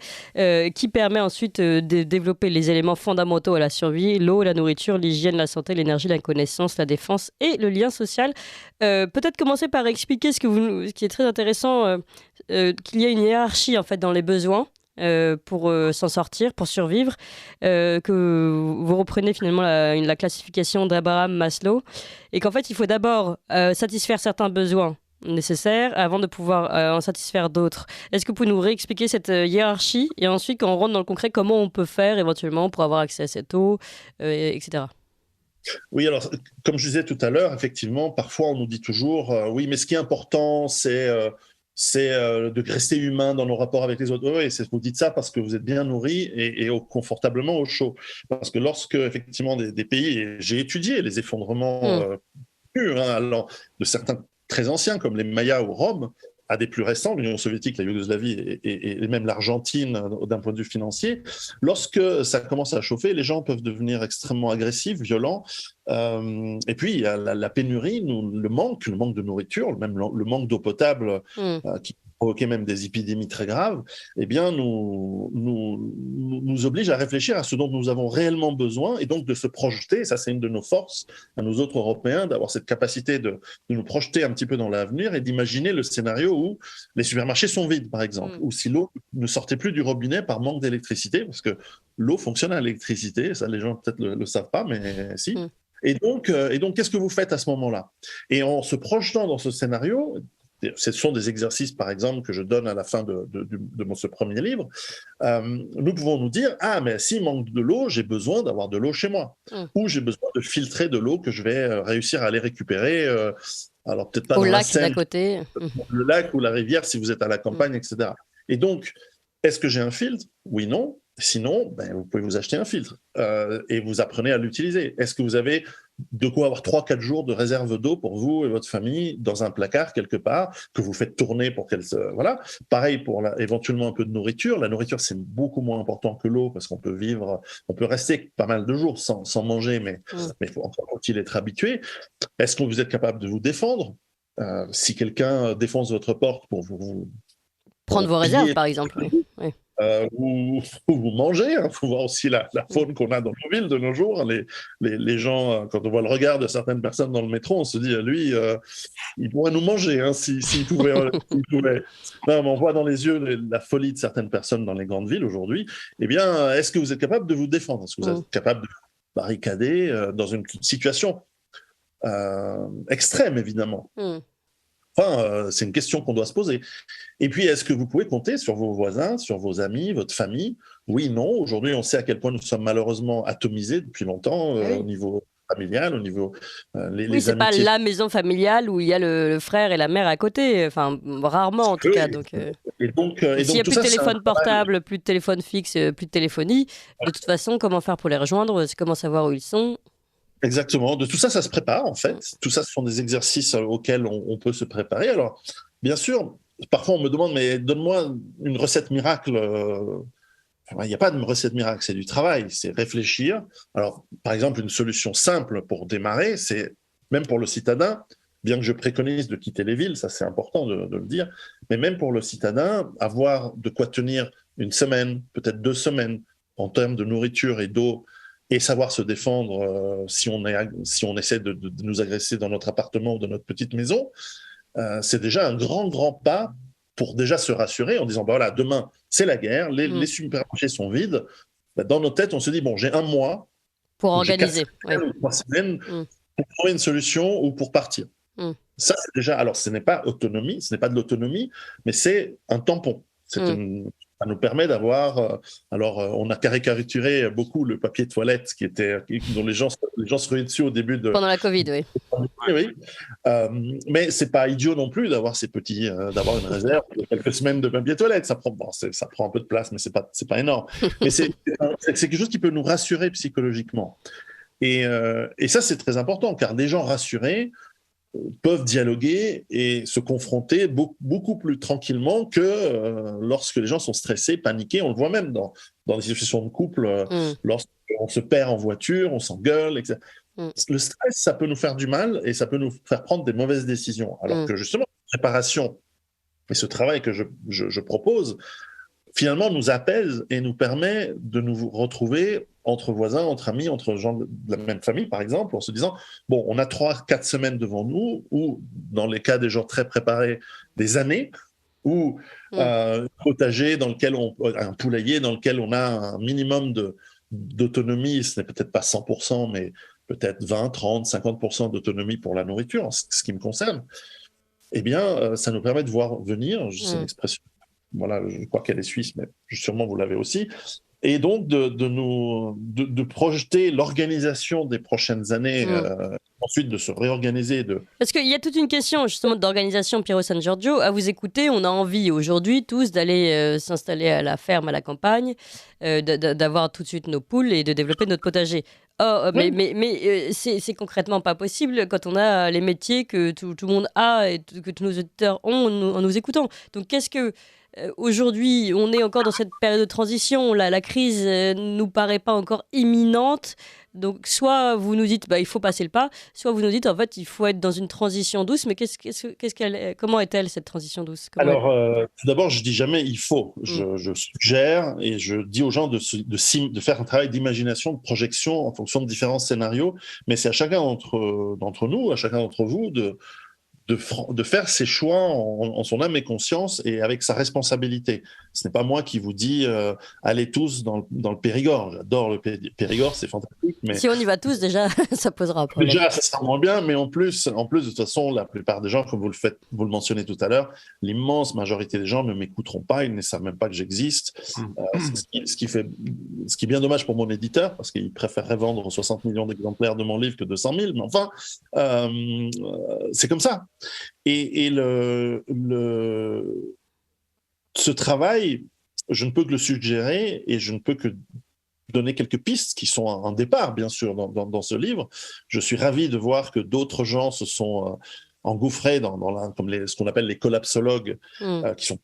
qui permet ensuite de développer les éléments fondamentaux à la survie, l'eau, la nourriture, l'hygiène, la santé, l'énergie, la connaissance, la défense et le lien social. Peut-être commencer par expliquer ce qui est très intéressant, qu'il y a une hiérarchie en fait dans les besoins. Pour s'en sortir, pour survivre, que vous reprenez finalement la classification d'Abraham Maslow, et qu'en fait il faut d'abord satisfaire certains besoins nécessaires avant de pouvoir en satisfaire d'autres. Est-ce que vous pouvez nous réexpliquer cette hiérarchie, et ensuite quand on rentre dans le concret, comment on peut faire éventuellement pour avoir accès à cette eau, etc. Oui, alors, comme je disais tout à l'heure, effectivement, parfois on nous dit toujours oui, mais ce qui est important, c'est de rester humain dans nos rapports avec les autres. Oui, vous dites ça parce que vous êtes bien nourris et confortablement au chaud. Parce que lorsque, effectivement, des pays, et j'ai étudié les effondrements allant de certains très anciens, comme les Mayas ou Rome, à des plus récents, l'Union soviétique, la Yougoslavie et même l'Argentine d'un point de vue financier, lorsque ça commence à chauffer, les gens peuvent devenir extrêmement agressifs, violents. Et puis, il y a la pénurie, le manque de nourriture, même le manque d'eau potable qui provoquait même des épidémies très graves, eh bien, nous oblige à réfléchir à ce dont nous avons réellement besoin et donc de se projeter. Ça, c'est une de nos forces, à nous autres Européens, d'avoir cette capacité de nous projeter un petit peu dans l'avenir et d'imaginer le scénario où les supermarchés sont vides, par exemple, ou si l'eau ne sortait plus du robinet par manque d'électricité, parce que l'eau fonctionne à l'électricité, ça les gens peut-être le savent pas, mais si. Et donc, qu'est-ce que vous faites à ce moment-là? Et en se projetant dans ce scénario, ce sont des exercices, par exemple, que je donne à la fin de ce premier livre, nous pouvons nous dire, mais s'il manque de l'eau, j'ai besoin d'avoir de l'eau chez moi. Ou j'ai besoin de filtrer de l'eau que je vais réussir à aller récupérer, alors peut-être pas au dans lac la Seine, d'à côté. le lac ou la rivière si vous êtes à la campagne, etc. Et donc, est-ce que j'ai un filtre? Oui, non. Sinon, vous pouvez vous acheter un filtre et vous apprenez à l'utiliser. Est-ce que vous avez de quoi avoir 3-4 jours de réserve d'eau pour vous et votre famille dans un placard quelque part, que vous faites tourner pour qu'elle se... Voilà. Pareil pour éventuellement un peu de nourriture. La nourriture, c'est beaucoup moins important que l'eau parce qu'on peut rester pas mal de jours sans manger, mais faut-il être habitué. Est-ce que vous êtes capable de vous défendre si quelqu'un défonce votre porte pour vous prendre vos réserves, par exemple. Oui. Ou vous mangez. Il faut voir aussi la faune qu'on a dans nos villes de nos jours. Les gens, quand on voit le regard de certaines personnes dans le métro, on se dit, lui, il pourrait nous manger s'il pouvait. S'il pouvait. Non, mais on voit dans les yeux la folie de certaines personnes dans les grandes villes aujourd'hui. Eh bien, est-ce que vous êtes capable de vous défendre? Est-ce que vous êtes capable de vous barricader dans une situation extrême, évidemment? Enfin, c'est une question qu'on doit se poser. Et puis, est-ce que vous pouvez compter sur vos voisins, sur vos amis, votre famille? Oui, non. Aujourd'hui, on sait à quel point nous sommes malheureusement atomisés depuis longtemps au niveau familial, au niveau les c'est amitiés. Pas la maison familiale où il y a le frère et la mère à côté. Enfin, rarement en tout cas. Donc, et donc s'il n'y a plus de téléphone portable, plus de téléphone fixe, plus de téléphonie, de toute façon, comment faire pour les rejoindre? Comment savoir où ils sont? Exactement. De tout ça, ça se prépare, en fait. Tout ça, ce sont des exercices auxquels on peut se préparer. Alors, bien sûr, parfois, on me demande, mais donne-moi une recette miracle. Il n'y a pas de recette miracle, c'est du travail, c'est réfléchir. Alors, par exemple, une solution simple pour démarrer, c'est, même pour le citadin, bien que je préconise de quitter les villes, ça c'est important de le dire, mais même pour le citadin, avoir de quoi tenir une semaine, peut-être 2 semaines, en termes de nourriture et d'eau, et savoir se défendre si on essaie de nous agresser dans notre appartement ou dans notre petite maison, c'est déjà un grand pas pour déjà se rassurer en disant, voilà, demain, c'est la guerre, les supermarchés sont vides. Dans nos têtes, on se dit, bon, j'ai 1 mois pour organiser, 3 semaines pour trouver une solution ou pour partir. Ça, c'est déjà, alors ce n'est pas autonomie, ce n'est pas de l'autonomie, mais c'est un tampon. Ça nous permet d'avoir. On a caricaturé beaucoup le papier de toilette dont les gens se ruaient dessus au début de. Pendant la Covid, oui. Oui. Mais c'est pas idiot non plus d'avoir d'avoir une réserve de quelques semaines de papier toilette. Ça prend un peu de place, mais c'est pas énorme. Mais c'est quelque chose qui peut nous rassurer psychologiquement. Et ça, c'est très important, car des gens rassurés peuvent dialoguer et se confronter beaucoup plus tranquillement que lorsque les gens sont stressés, paniqués. On le voit même dans des situations de couple, lorsqu'on se perd en voiture, on s'engueule, etc. Le stress, ça peut nous faire du mal et ça peut nous faire prendre des mauvaises décisions. Alors que justement, la préparation et ce travail que je propose, finalement, nous apaise et nous permet de nous retrouver entre voisins, entre amis, entre gens de la même famille, par exemple, en se disant, bon, on a 3-4 semaines devant nous, ou dans les cas des gens très préparés, des années, ou un potager un poulailler dans lequel on a un minimum d'autonomie, ce n'est peut-être pas 100%, mais peut-être 20, 30, 50% d'autonomie pour la nourriture, en ce qui me concerne, eh bien, ça nous permet de voir venir, c'est une expression, voilà, je crois qu'elle est suisse, mais sûrement vous l'avez aussi, et donc de projeter l'organisation des prochaines années, ensuite de se réorganiser. Parce qu'il y a toute une question justement d'organisation, Piero San Giorgio. À vous écouter, on a envie aujourd'hui tous d'aller s'installer à la ferme, à la campagne, d'avoir tout de suite nos poules et de développer notre potager. Mais c'est concrètement pas possible quand on a les métiers que tout le monde a et que tous nos auditeurs ont en nous écoutant. Donc qu'est-ce que... Aujourd'hui, on est encore dans cette période de transition. La crise nous paraît pas encore imminente. Donc, soit vous nous dites, il faut passer le pas, soit vous nous dites, en fait, il faut être dans une transition douce. Mais comment est-elle, cette transition douce? Alors, tout d'abord, je dis jamais il faut. Je suggère et je dis aux gens de faire un travail d'imagination, de projection en fonction de différents scénarios. Mais c'est à chacun d'entre nous, à chacun d'entre vous de faire ses choix en son âme et conscience et avec sa responsabilité. Ce n'est pas moi qui vous dis allez tous dans le Périgord. J'adore le Périgord, c'est fantastique. Mais si on y va tous, déjà, ça posera un problème. Déjà, ça sera moins bien, mais en plus, de toute façon, la plupart des gens, comme vous le mentionnez tout à l'heure, l'immense majorité des gens ne m'écouteront pas, ils ne savent même pas que j'existe. Ce qui est bien dommage pour mon éditeur, parce qu'il préférerait vendre 60 millions d'exemplaires de mon livre que 200 000, mais enfin, c'est comme ça. Et ce travail, je ne peux que le suggérer et je ne peux que donner quelques pistes qui sont un départ, bien sûr, dans ce livre. Je suis ravi de voir que d'autres gens se sont engouffrés comme ce qu'on appelle les collapsologues, qui ont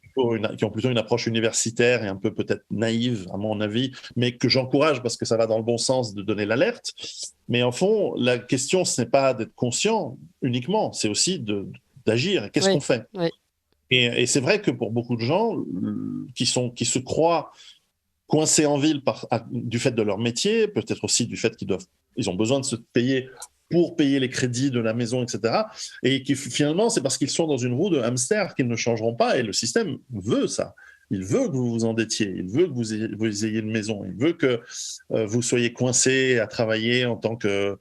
plutôt une approche universitaire et un peu peut-être naïve, à mon avis, mais que j'encourage parce que ça va dans le bon sens de donner l'alerte. Mais en fond, la question, ce n'est pas d'être conscient uniquement, c'est aussi d'agir. Qu'est-ce qu'on fait? Et c'est vrai que pour beaucoup de gens qui se croient coincés en ville du fait de leur métier, peut-être aussi du fait qu'ils ont besoin de se payer pour payer les crédits de la maison, etc. Et qui finalement, c'est parce qu'ils sont dans une roue de hamster qu'ils ne changeront pas. Et le système veut ça. Il veut que vous vous endettiez. Il veut que vous ayez une maison. Il veut que vous soyez coincé à travailler en tant que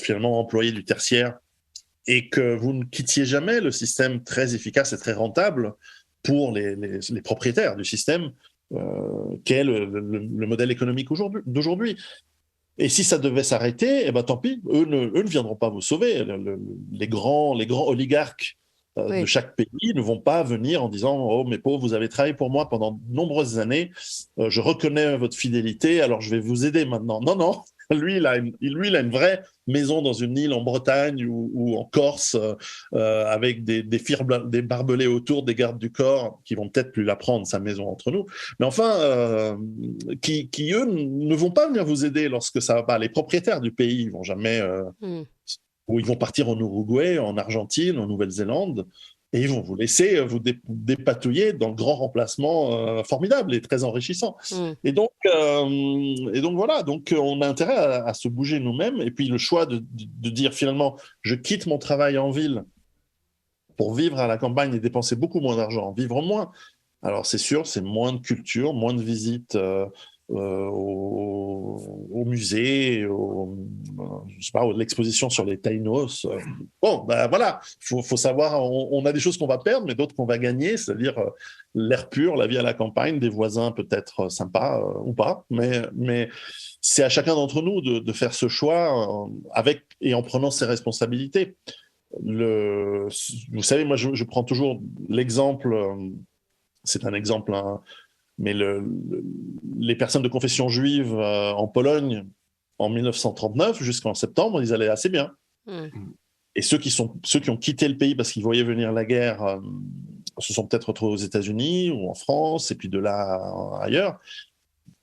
finalement employé du tertiaire et que vous ne quittiez jamais le système très efficace et très rentable pour les propriétaires du système qu'est le modèle économique d'aujourd'hui. Et si ça devait s'arrêter, tant pis, eux ne viendront pas vous sauver. Les grands oligarques de chaque pays ne vont pas venir en disant « Oh, mes pauvres, vous avez travaillé pour moi pendant de nombreuses années, je reconnais votre fidélité, alors je vais vous aider maintenant. » Non. Lui, il a une vraie maison dans une île en Bretagne ou en Corse avec des barbelés autour, des gardes du corps qui vont peut-être plus la prendre, sa maison, entre nous. Mais enfin, qui eux, ne vont pas venir vous aider lorsque ça va pas. Les propriétaires du pays, ils vont jamais... Ou ils vont partir en Uruguay, en Argentine, en Nouvelle-Zélande, et ils vont vous laisser vous dépatouiller dans le grand remplacement formidable et très enrichissant. Et donc voilà, donc on a intérêt à se bouger nous-mêmes. Et puis le choix de dire finalement, je quitte mon travail en ville pour vivre à la campagne et dépenser beaucoup moins d'argent, vivre moins. Alors c'est sûr, c'est moins de culture, moins de visites au musée, je sais pas, l'exposition sur les Taïnos. Bon, voilà, faut savoir, on a des choses qu'on va perdre, mais d'autres qu'on va gagner, c'est-à-dire l'air pur, la vie à la campagne, des voisins peut-être sympas ou pas, mais c'est à chacun d'entre nous de faire ce choix avec et en prenant ses responsabilités. Vous savez, moi, je prends toujours l'exemple, c'est un exemple, hein, mais les personnes de confession juive en Pologne, en 1939 jusqu'en septembre, ils allaient assez bien. Et ceux qui ont quitté le pays parce qu'ils voyaient venir la guerre, se sont peut-être retrouvés aux États-Unis ou en France, et puis de là ailleurs.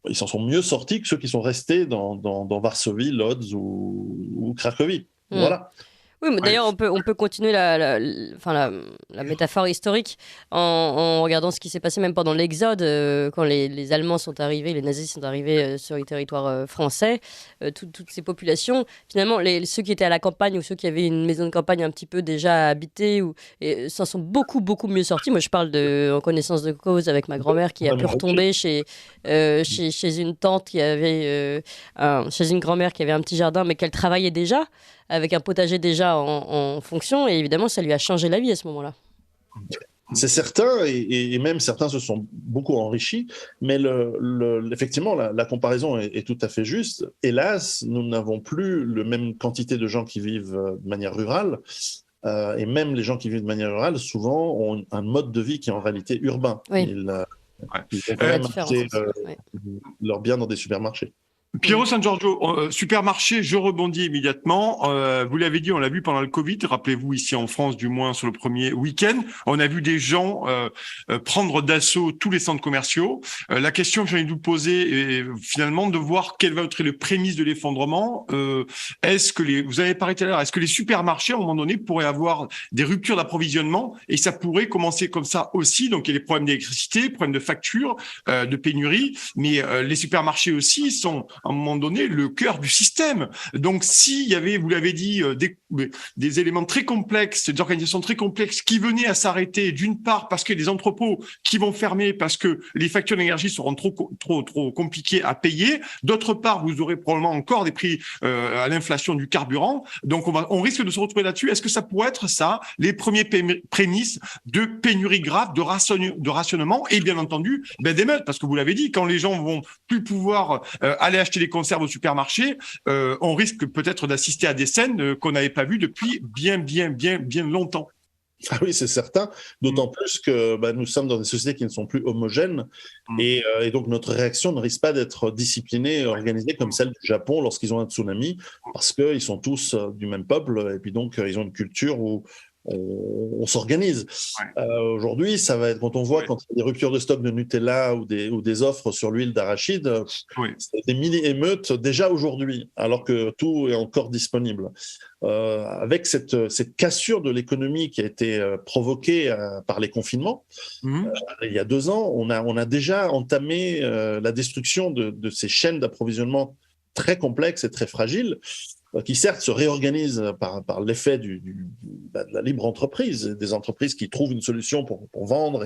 Ils s'en sont mieux sortis que ceux qui sont restés dans Varsovie, Lodz ou Cracovie. Voilà. Oui, mais d'ailleurs, on peut continuer la métaphore historique en regardant ce qui s'est passé même pendant l'Exode, quand les Allemands sont arrivés, les nazis sont arrivés sur les territoires français, toutes ces populations, finalement, ceux qui étaient à la campagne ou ceux qui avaient une maison de campagne un petit peu déjà habitée, s'en sont beaucoup, beaucoup mieux sortis. Moi, je parle en connaissance de cause avec ma grand-mère qui a pu retomber chez une tante qui avait, chez une grand-mère qui avait un petit jardin, mais qu'elle travaillait déjà, avec un potager déjà en fonction, et évidemment, ça lui a changé la vie à ce moment-là. C'est certain, et même certains se sont beaucoup enrichis, mais effectivement, la comparaison est tout à fait juste. Hélas, nous n'avons plus la même quantité de gens qui vivent de manière rurale, et même les gens qui vivent de manière rurale, souvent, ont un mode de vie qui est en réalité urbain. Oui. Ils vont quand même acheter leurs biens dans des supermarchés. Piero San Giorgio, supermarché, je rebondis immédiatement. Vous l'avez dit, on l'a vu pendant le Covid. Rappelez-vous, ici en France, du moins sur le premier week-end, on a vu des gens prendre d'assaut tous les centres commerciaux. La question que j'ai envie de vous poser est finalement de voir quelle va être les prémices de l'effondrement. Est-ce que vous avez parlé tout à l'heure, est-ce que les supermarchés, à un moment donné, pourraient avoir des ruptures d'approvisionnement et ça pourrait commencer comme ça aussi? Donc, il y a les problèmes d'électricité, problèmes de facture, de pénurie, mais les supermarchés aussi sont à un moment donné le cœur du système. Donc s'il y avait, vous l'avez dit, des éléments très complexes, des organisations très complexes qui venaient à s'arrêter, d'une part parce qu'il y a des entrepôts qui vont fermer parce que les factures d'énergie seront trop compliquées à payer, d'autre part vous aurez probablement encore des prix à l'inflation du carburant, donc on risque de se retrouver là-dessus. Est-ce que ça pourrait être ça, les premiers prémices de pénurie grave, de rationnement et bien entendu d'émeutes, parce que vous l'avez dit, quand les gens vont plus pouvoir aller acheter des conserves au supermarché, on risque peut-être d'assister à des scènes qu'on n'avait pas vues depuis bien longtemps. Ah oui, c'est certain, d'autant plus que nous sommes dans des sociétés qui ne sont plus homogènes et donc notre réaction ne risque pas d'être disciplinée et organisée comme celle du Japon lorsqu'ils ont un tsunami, parce qu'ils sont tous du même peuple et puis donc ils ont une culture où on s'organise. Aujourd'hui, ça va être quand on voit quand il y a des ruptures de stock de Nutella ou des offres sur l'huile d'arachide, c'est des mini-émeutes déjà aujourd'hui, alors que tout est encore disponible. Avec cette cassure de l'économie qui a été provoquée par les confinements, il y a 2 ans, on a déjà entamé la destruction de ces chaînes d'approvisionnement très complexes et très fragiles, qui certes se réorganisent par l'effet de la libre entreprise, des entreprises qui trouvent une solution pour vendre.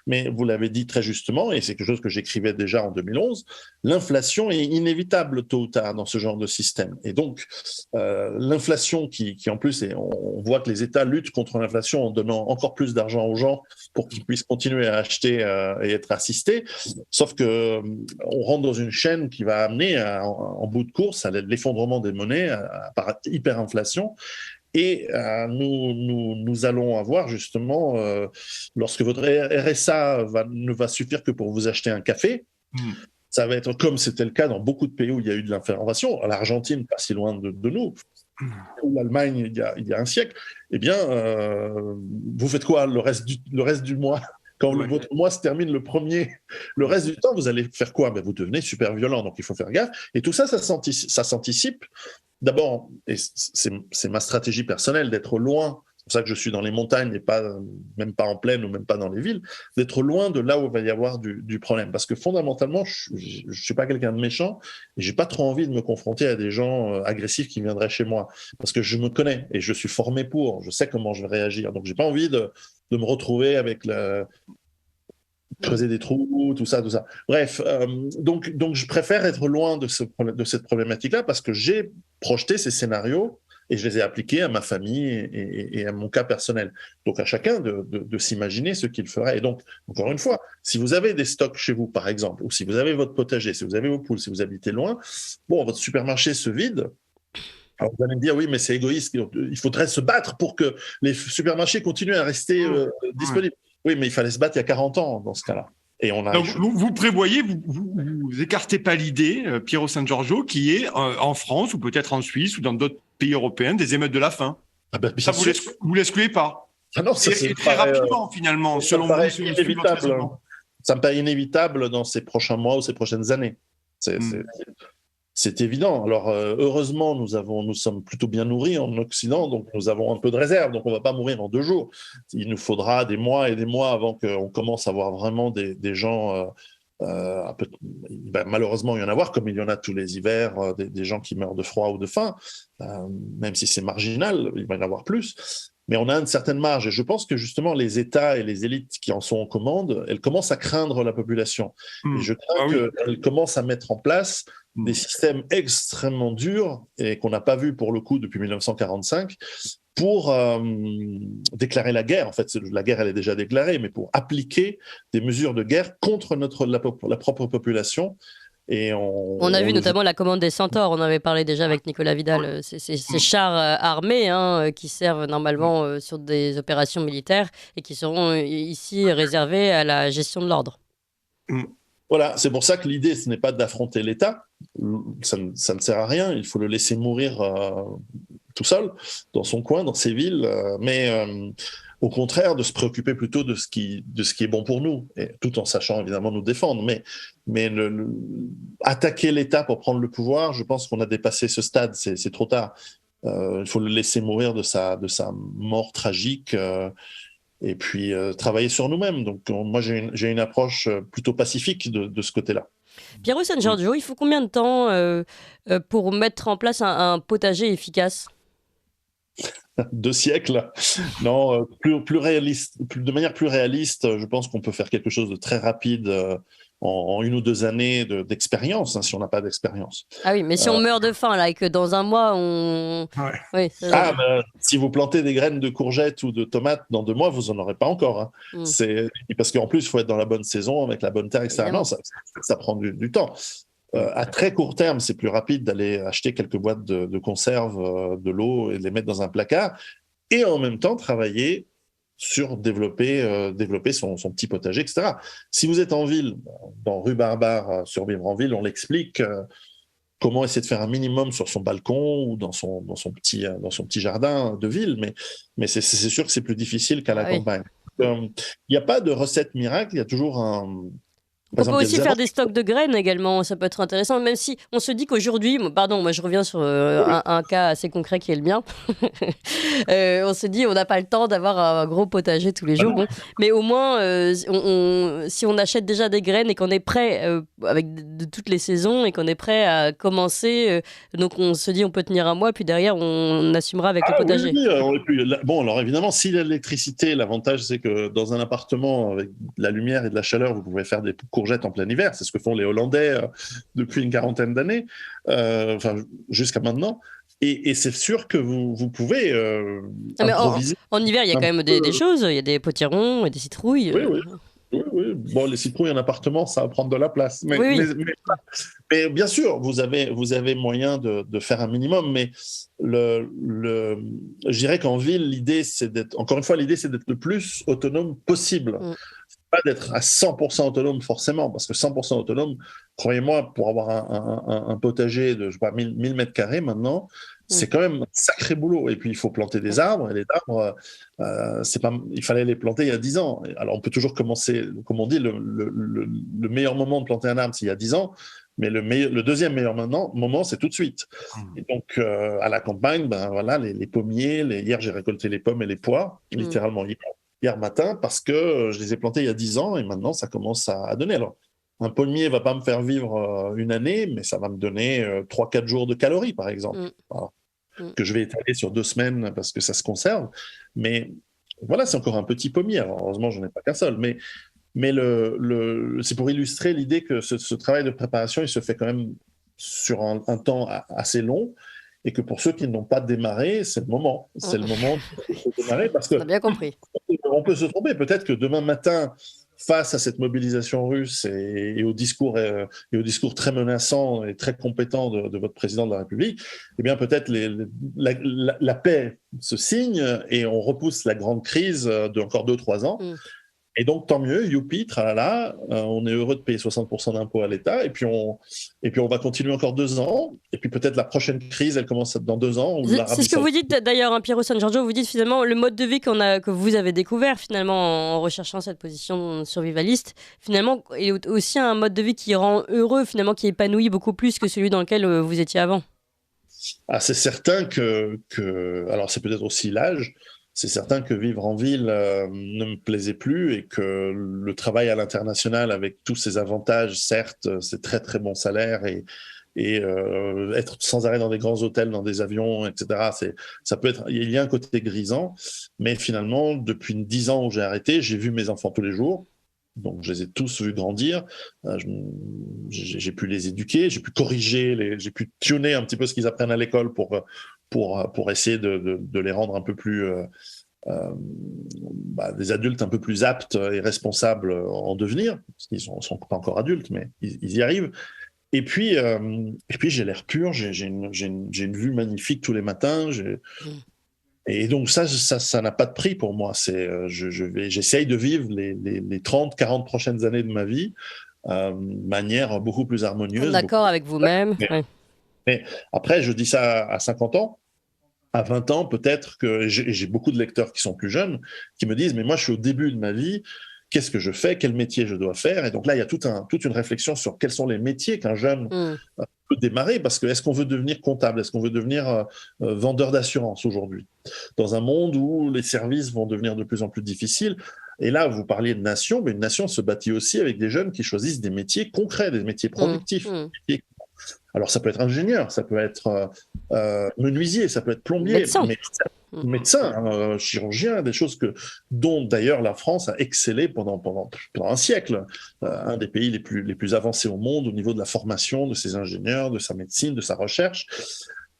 Mais vous l'avez dit très justement, et c'est quelque chose que j'écrivais déjà en 2011, l'inflation est inévitable tôt ou tard dans ce genre de système. Et donc, l'inflation qui en plus, on voit que les États luttent contre l'inflation en donnant encore plus d'argent aux gens pour qu'ils puissent continuer à acheter et être assistés, sauf que on rentre dans une chaîne qui va amener en bout de course à l'effondrement des monnaies, par hyperinflation. Et nous allons avoir justement, lorsque votre RSA ne va suffire que pour vous acheter un café, ça va être comme c'était le cas dans beaucoup de pays où il y a eu de l'inflation, l'Argentine pas si loin de nous, ou l'Allemagne il y a un siècle, eh bien, vous faites quoi le reste du mois? Quand votre mois se termine le premier, le reste du temps, vous allez faire quoi? Vous devenez super violent, donc il faut faire gaffe. Et tout ça, ça s'anticipe. D'abord, et c'est ma stratégie personnelle d'être loin, c'est pour ça que je suis dans les montagnes et même pas en plaine ou même pas dans les villes, d'être loin de là où il va y avoir du problème. Parce que fondamentalement, je ne suis pas quelqu'un de méchant et j'ai pas trop envie de me confronter à des gens agressifs qui viendraient chez moi. Parce que je me connais et je suis formé je sais comment je vais réagir. Donc j'ai pas envie de me retrouver avec creuser des trous, tout ça. Bref, donc je préfère être loin de cette problématique-là parce que j'ai projeté ces scénarios et je les ai appliqués à ma famille et à mon cas personnel. Donc à chacun de s'imaginer ce qu'il ferait. Et donc, encore une fois, si vous avez des stocks chez vous, par exemple, ou si vous avez votre potager, si vous avez vos poules, si vous habitez loin, votre supermarché se vide. Alors vous allez me dire, oui, mais c'est égoïste, il faudrait se battre pour que les supermarchés continuent à rester disponibles. Oui, mais il fallait se battre il y a 40 ans dans ce cas-là. Et Donc, vous prévoyez, vous écartez pas l'idée, Piero San Giorgio, qui est en France ou peut-être en Suisse ou dans d'autres pays européens des émeutes de la faim. Ça, vous l'excluez pas? Ah non, ça, et très rapidement, finalement, selon vous, ça me paraît inévitable dans ces prochains mois ou ces prochaines années. C'est évident. Alors, heureusement, nous sommes plutôt bien nourris en Occident, donc nous avons un peu de réserve, donc on ne va pas mourir en 2 jours. Il nous faudra des mois et des mois avant qu'on commence à voir vraiment des gens... malheureusement, il y en a voir, comme il y en a tous les hivers, des gens qui meurent de froid ou de faim, même si c'est marginal, il va y en avoir plus. Mais on a une certaine marge. Et je pense que justement, les États et les élites qui en sont en commande, elles commencent à craindre la population. Et je crains qu'elles commencent à mettre en place des systèmes extrêmement durs et qu'on n'a pas vu pour le coup depuis 1945 pour déclarer la guerre. En fait, la guerre, elle est déjà déclarée, mais pour appliquer des mesures de guerre contre la propre population. Et on a vu notamment la commande des Centaures, on avait parlé déjà avec Nicolas Vidal, ces chars armés qui servent normalement sur des opérations militaires et qui seront ici réservés à la gestion de l'ordre. Voilà, c'est pour ça que l'idée, ce n'est pas d'affronter l'État, ça ne sert à rien, il faut le laisser mourir tout seul, dans son coin, dans ses villes, mais au contraire de se préoccuper plutôt de ce qui est bon pour nous, et tout en sachant évidemment nous défendre. Mais attaquer l'État pour prendre le pouvoir, je pense qu'on a dépassé ce stade, c'est trop tard. Il faut le laisser mourir de sa mort tragique, et puis travailler sur nous-mêmes. Donc moi j'ai une approche plutôt pacifique de ce côté-là. Piero San Giorgio, il faut combien de temps pour mettre en place un potager efficace ? 2 siècles. Non, plus réaliste, de manière plus réaliste, je pense qu'on peut faire quelque chose de très rapide en 1 ou 2 années d'expérience, si on n'a pas d'expérience. Ah oui, mais si on meurt de faim là et que dans un mois on... Ouais. Oui, si vous plantez des graines de courgettes ou de tomates dans 2 mois, vous n'en aurez pas encore. C'est parce qu'en plus, il faut être dans la bonne saison, avec la bonne terre, etc. Non, ça prend du temps. À très court terme, c'est plus rapide d'aller acheter quelques boîtes de conserve, de l'eau et de les mettre dans un placard et en même temps travailler sur développer son petit potager, etc. Si vous êtes en ville, dans Rue Barbare, Survivre en ville, on l'explique, comment essayer de faire un minimum sur son balcon ou dans son petit jardin de ville, mais c'est sûr que c'est plus difficile qu'à la campagne. Il n'y a pas de recette miracle, il y a toujours On peut aussi faire des stocks de graines également, ça peut être intéressant, même si on se dit qu'aujourd'hui, moi je reviens sur un cas assez concret qui est le mien, on se dit on n'a pas le temps d'avoir un gros potager tous les jours, mais au moins si on achète déjà des graines et qu'on est prêt avec de toutes les saisons et qu'on est prêt à commencer, donc on se dit on peut tenir un mois, puis derrière on assumera avec le potager. Bon, alors évidemment, s'il y a de l'électricité, l'avantage c'est que dans un appartement avec de la lumière et de la chaleur, vous pouvez faire des courgettes en plein hiver, c'est ce que font les Hollandais depuis une quarantaine d'années, jusqu'à maintenant. Et c'est sûr que vous pouvez improviser. En hiver, il y a quand même des choses, il y a des potirons et des citrouilles. Oui. Bon, les citrouilles en appartement, ça va prendre de la place. Mais bien sûr, vous avez moyen de faire un minimum, mais je dirais qu'en ville, l'idée, c'est d'être le plus autonome possible. Pas d'être à 100% autonome forcément, parce que 100% autonome, croyez-moi, pour avoir un potager de 1000 mètres carrés maintenant, c'est quand même un sacré boulot. Et puis il faut planter des arbres, et les arbres, il fallait les planter il y a 10 ans. Alors on peut toujours commencer, comme on dit, le meilleur moment de planter un arbre, c'est il y a 10 ans, mais le deuxième meilleur moment, c'est tout de suite. Et donc à la campagne, les pommiers, hier j'ai récolté les pommes et les pois, littéralement hier matin, parce que je les ai plantés il y a 10 ans et maintenant ça commence à donner. Alors, un pommier ne va pas me faire vivre une année, mais ça va me donner 3-4 jours de calories, par exemple, que je vais étaler sur 2 semaines parce que ça se conserve. Mais voilà, c'est encore un petit pommier. Alors, heureusement, je n'en ai pas qu'un seul. Mais c'est pour illustrer l'idée que ce travail de préparation, il se fait quand même sur un temps assez long. Et que pour ceux qui n'ont pas démarré, c'est le moment. C'est le moment de démarrer parce que on a bien compris. On peut se tromper. Peut-être que demain matin, face à cette mobilisation russe et au discours très menaçant et très compétent de votre président de la République, eh bien peut-être la paix se signe et on repousse la grande crise de encore 2-3 ans. Et donc, tant mieux, youpi, tralala, on est heureux de payer 60% d'impôts à l'État, et puis on va continuer encore 2 ans, et puis peut-être la prochaine crise, elle commence dans 2 ans. C'est ce que vous dites d'ailleurs, Piero San Giorgio, vous dites finalement, le mode de vie que vous avez découvert finalement en recherchant cette position survivaliste, finalement, est aussi un mode de vie qui rend heureux, finalement, qui épanouit beaucoup plus que celui dans lequel vous étiez avant. C'est certain alors c'est peut-être aussi l'âge, c'est certain que vivre en ville ne me plaisait plus et que le travail à l'international avec tous ses avantages, certes, c'est très très bon salaire et être sans arrêt dans des grands hôtels, dans des avions, etc. Il y a un côté grisant, mais finalement, depuis 10 ans où j'ai arrêté, j'ai vu mes enfants tous les jours. Donc, je les ai tous vus grandir. J'ai pu les éduquer, j'ai pu corriger, j'ai pu tuner un petit peu ce qu'ils apprennent à l'école pour essayer de les rendre un peu plus des adultes un peu plus aptes et responsables en devenir, parce qu'ils sont pas encore adultes, mais ils y arrivent. Et puis j'ai l'air pur, j'ai une vue magnifique tous les matins. Et donc ça n'a pas de prix pour moi. J'essaye de vivre les 30-40 prochaines années de ma vie de manière beaucoup plus harmonieuse. D'accord avec vous-même. Mais après, je dis ça à 50 ans. À 20 ans, peut-être que j'ai beaucoup de lecteurs qui sont plus jeunes, qui me disent « mais moi, je suis au début de ma vie, qu'est-ce que je fais, quel métier je dois faire ?» Et donc là, il y a toute une réflexion sur quels sont les métiers qu'un jeune peut démarrer, parce que est-ce qu'on veut devenir comptable, est-ce qu'on veut devenir vendeur d'assurance aujourd'hui, dans un monde où les services vont devenir de plus en plus difficiles. Et là, vous parliez de nation, mais une nation se bâtit aussi avec des jeunes qui choisissent des métiers concrets, des métiers productifs. Alors, ça peut être ingénieur, ça peut être menuisier, ça peut être plombier, médecin, chirurgien, des choses dont d'ailleurs la France a excellé pendant un siècle. Un des pays les plus avancés au monde au niveau de la formation de ses ingénieurs, de sa médecine, de sa recherche.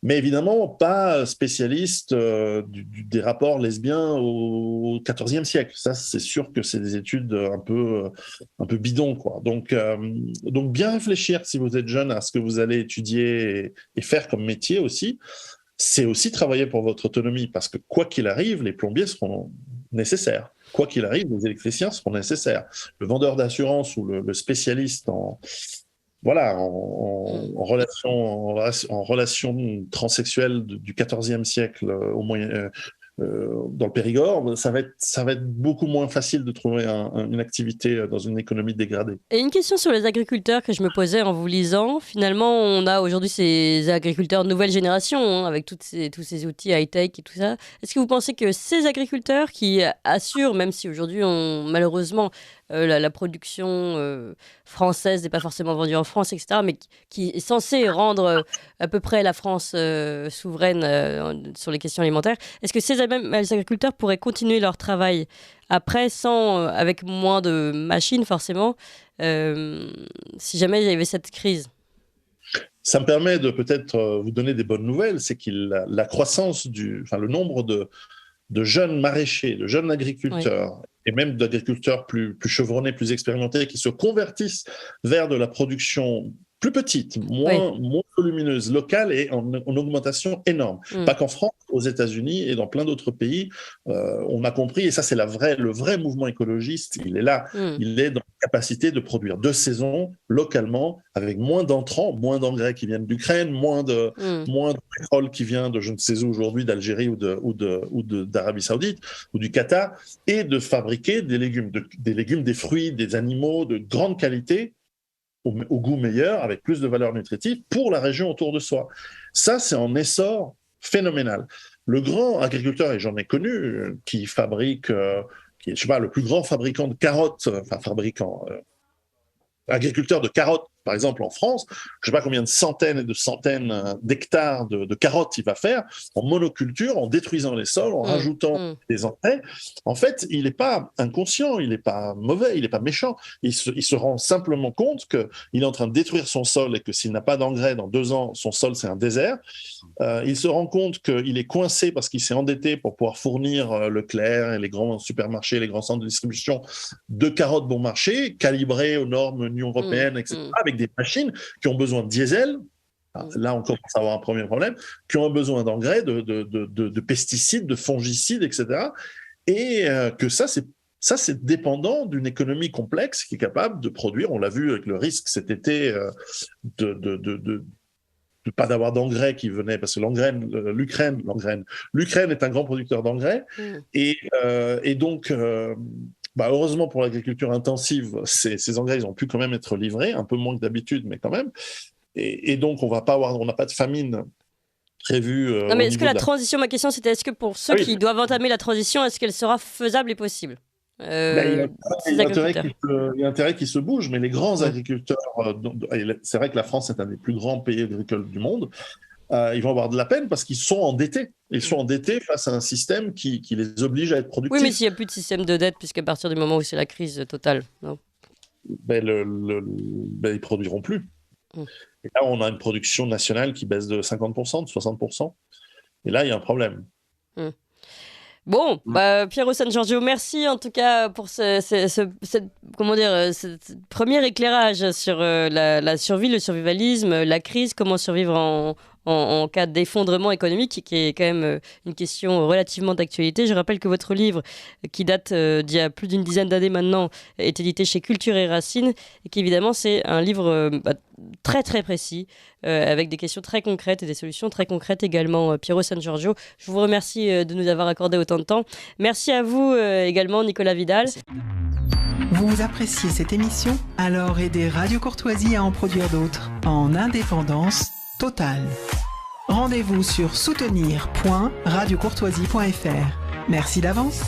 Mais évidemment, pas spécialiste des rapports lesbiens au XIVe siècle. Ça, c'est sûr que c'est des études un peu bidons, quoi. Donc bien réfléchir, si vous êtes jeune, à ce que vous allez étudier et faire comme métier aussi. C'est aussi travailler pour votre autonomie, parce que quoi qu'il arrive, les plombiers seront nécessaires. Quoi qu'il arrive, les électriciens seront nécessaires. Le vendeur d'assurance ou le spécialiste en relation transsexuelle du XIVe siècle au dans le Périgord, ça va être beaucoup moins facile de trouver une activité dans une économie dégradée. Et une question sur les agriculteurs que je me posais en vous lisant. Finalement, on a aujourd'hui ces agriculteurs de nouvelle génération, avec tous ces outils high-tech et tout ça. Est-ce que vous pensez que ces agriculteurs qui assurent, même si aujourd'hui, malheureusement, la production française n'est pas forcément vendue en France, etc., mais qui est censée rendre à peu près la France souveraine sur les questions alimentaires, est-ce que ces agriculteurs pourraient continuer leur travail après, avec moins de machines forcément, si jamais il y avait cette crise? Ça me permet de peut-être vous donner des bonnes nouvelles, c'est que la croissance le nombre de jeunes maraîchers, de jeunes agriculteurs, et même d'agriculteurs plus chevronnés, plus expérimentés, qui se convertissent vers de la production plus petite, moins volumineuse, locale et en augmentation énorme. Pas qu'en France, aux États-Unis et dans plein d'autres pays, on a compris, et ça c'est le vrai mouvement écologiste, il est là, il est dans la capacité de produire de saison, localement, avec moins d'entrants, moins d'engrais qui viennent d'Ukraine, moins de pétrole qui vient de je ne sais où aujourd'hui, d'Algérie ou d'Arabie Saoudite ou du Qatar, et de fabriquer des légumes, des fruits, des animaux de grande qualité, au goût meilleur, avec plus de valeur nutritive pour la région autour de soi. Ça, c'est en essor phénoménal. Le grand agriculteur, et j'en ai connu, qui fabrique, qui est, le plus grand fabricant de carottes, agriculteur de carottes, par exemple en France, je ne sais pas combien de centaines et de centaines d'hectares de carottes il va faire en monoculture, en détruisant les sols, en rajoutant des engrais. En fait, il n'est pas inconscient, il n'est pas mauvais, il n'est pas méchant. Il se rend simplement compte qu'il est en train de détruire son sol et que s'il n'a pas d'engrais dans 2 ans, son sol c'est un désert. Il se rend compte qu'il est coincé parce qu'il s'est endetté pour pouvoir fournir Leclerc et les grands supermarchés, les grands centres de distribution de carottes bon marché, calibrées aux normes Union européenne, etc., avec des machines qui ont besoin de diesel. Là, on commence à avoir un premier problème, qui ont besoin d'engrais, de pesticides, de fongicides, etc. Et que ça, c'est dépendant d'une économie complexe qui est capable de produire, on l'a vu avec le risque cet été, de pas d'avoir d'engrais qui venait, parce que l'Ukraine est un grand producteur d'engrais, et donc heureusement pour l'agriculture intensive, ces engrais ils ont pu quand même être livrés, un peu moins que d'habitude, mais quand même, et donc on n'a pas de famine prévue. Non, mais est-ce que la transition, ma question c'était, est-ce que pour ceux qui doivent entamer la transition, est-ce qu'elle sera faisable et possible? Il y a intérêt qu'ils se bougent, mais les grands agriculteurs, c'est vrai que la France est un des plus grands pays agricoles du monde, ils vont avoir de la peine parce qu'ils sont endettés. Ils sont endettés face à un système qui les oblige à être productifs. Oui, mais s'il n'y a plus de système de dette, puisqu'à partir du moment où c'est la crise totale, non? Ils ne produiront plus. Et là, on a une production nationale qui baisse de 50%, de 60%. Et là, il y a un problème. Bon, Piero San Giorgio, merci en tout cas pour ce premier éclairage sur la survie, le survivalisme, la crise, comment survivre en cas d'effondrement économique, qui est quand même une question relativement d'actualité. Je rappelle que votre livre, qui date d'il y a plus d'une dizaine d'années maintenant, est édité chez Culture et Racines, et qu'évidemment c'est un livre très très précis, avec des questions très concrètes et des solutions très concrètes également. Piero San Giorgio, je vous remercie de nous avoir accordé autant de temps. Merci à vous également, Nicolas Vidal. Vous appréciez cette émission? Alors aidez Radio Courtoisie à en produire d'autres, en indépendance totale. Rendez-vous sur soutenir.radiocourtoisie.fr. Merci d'avance.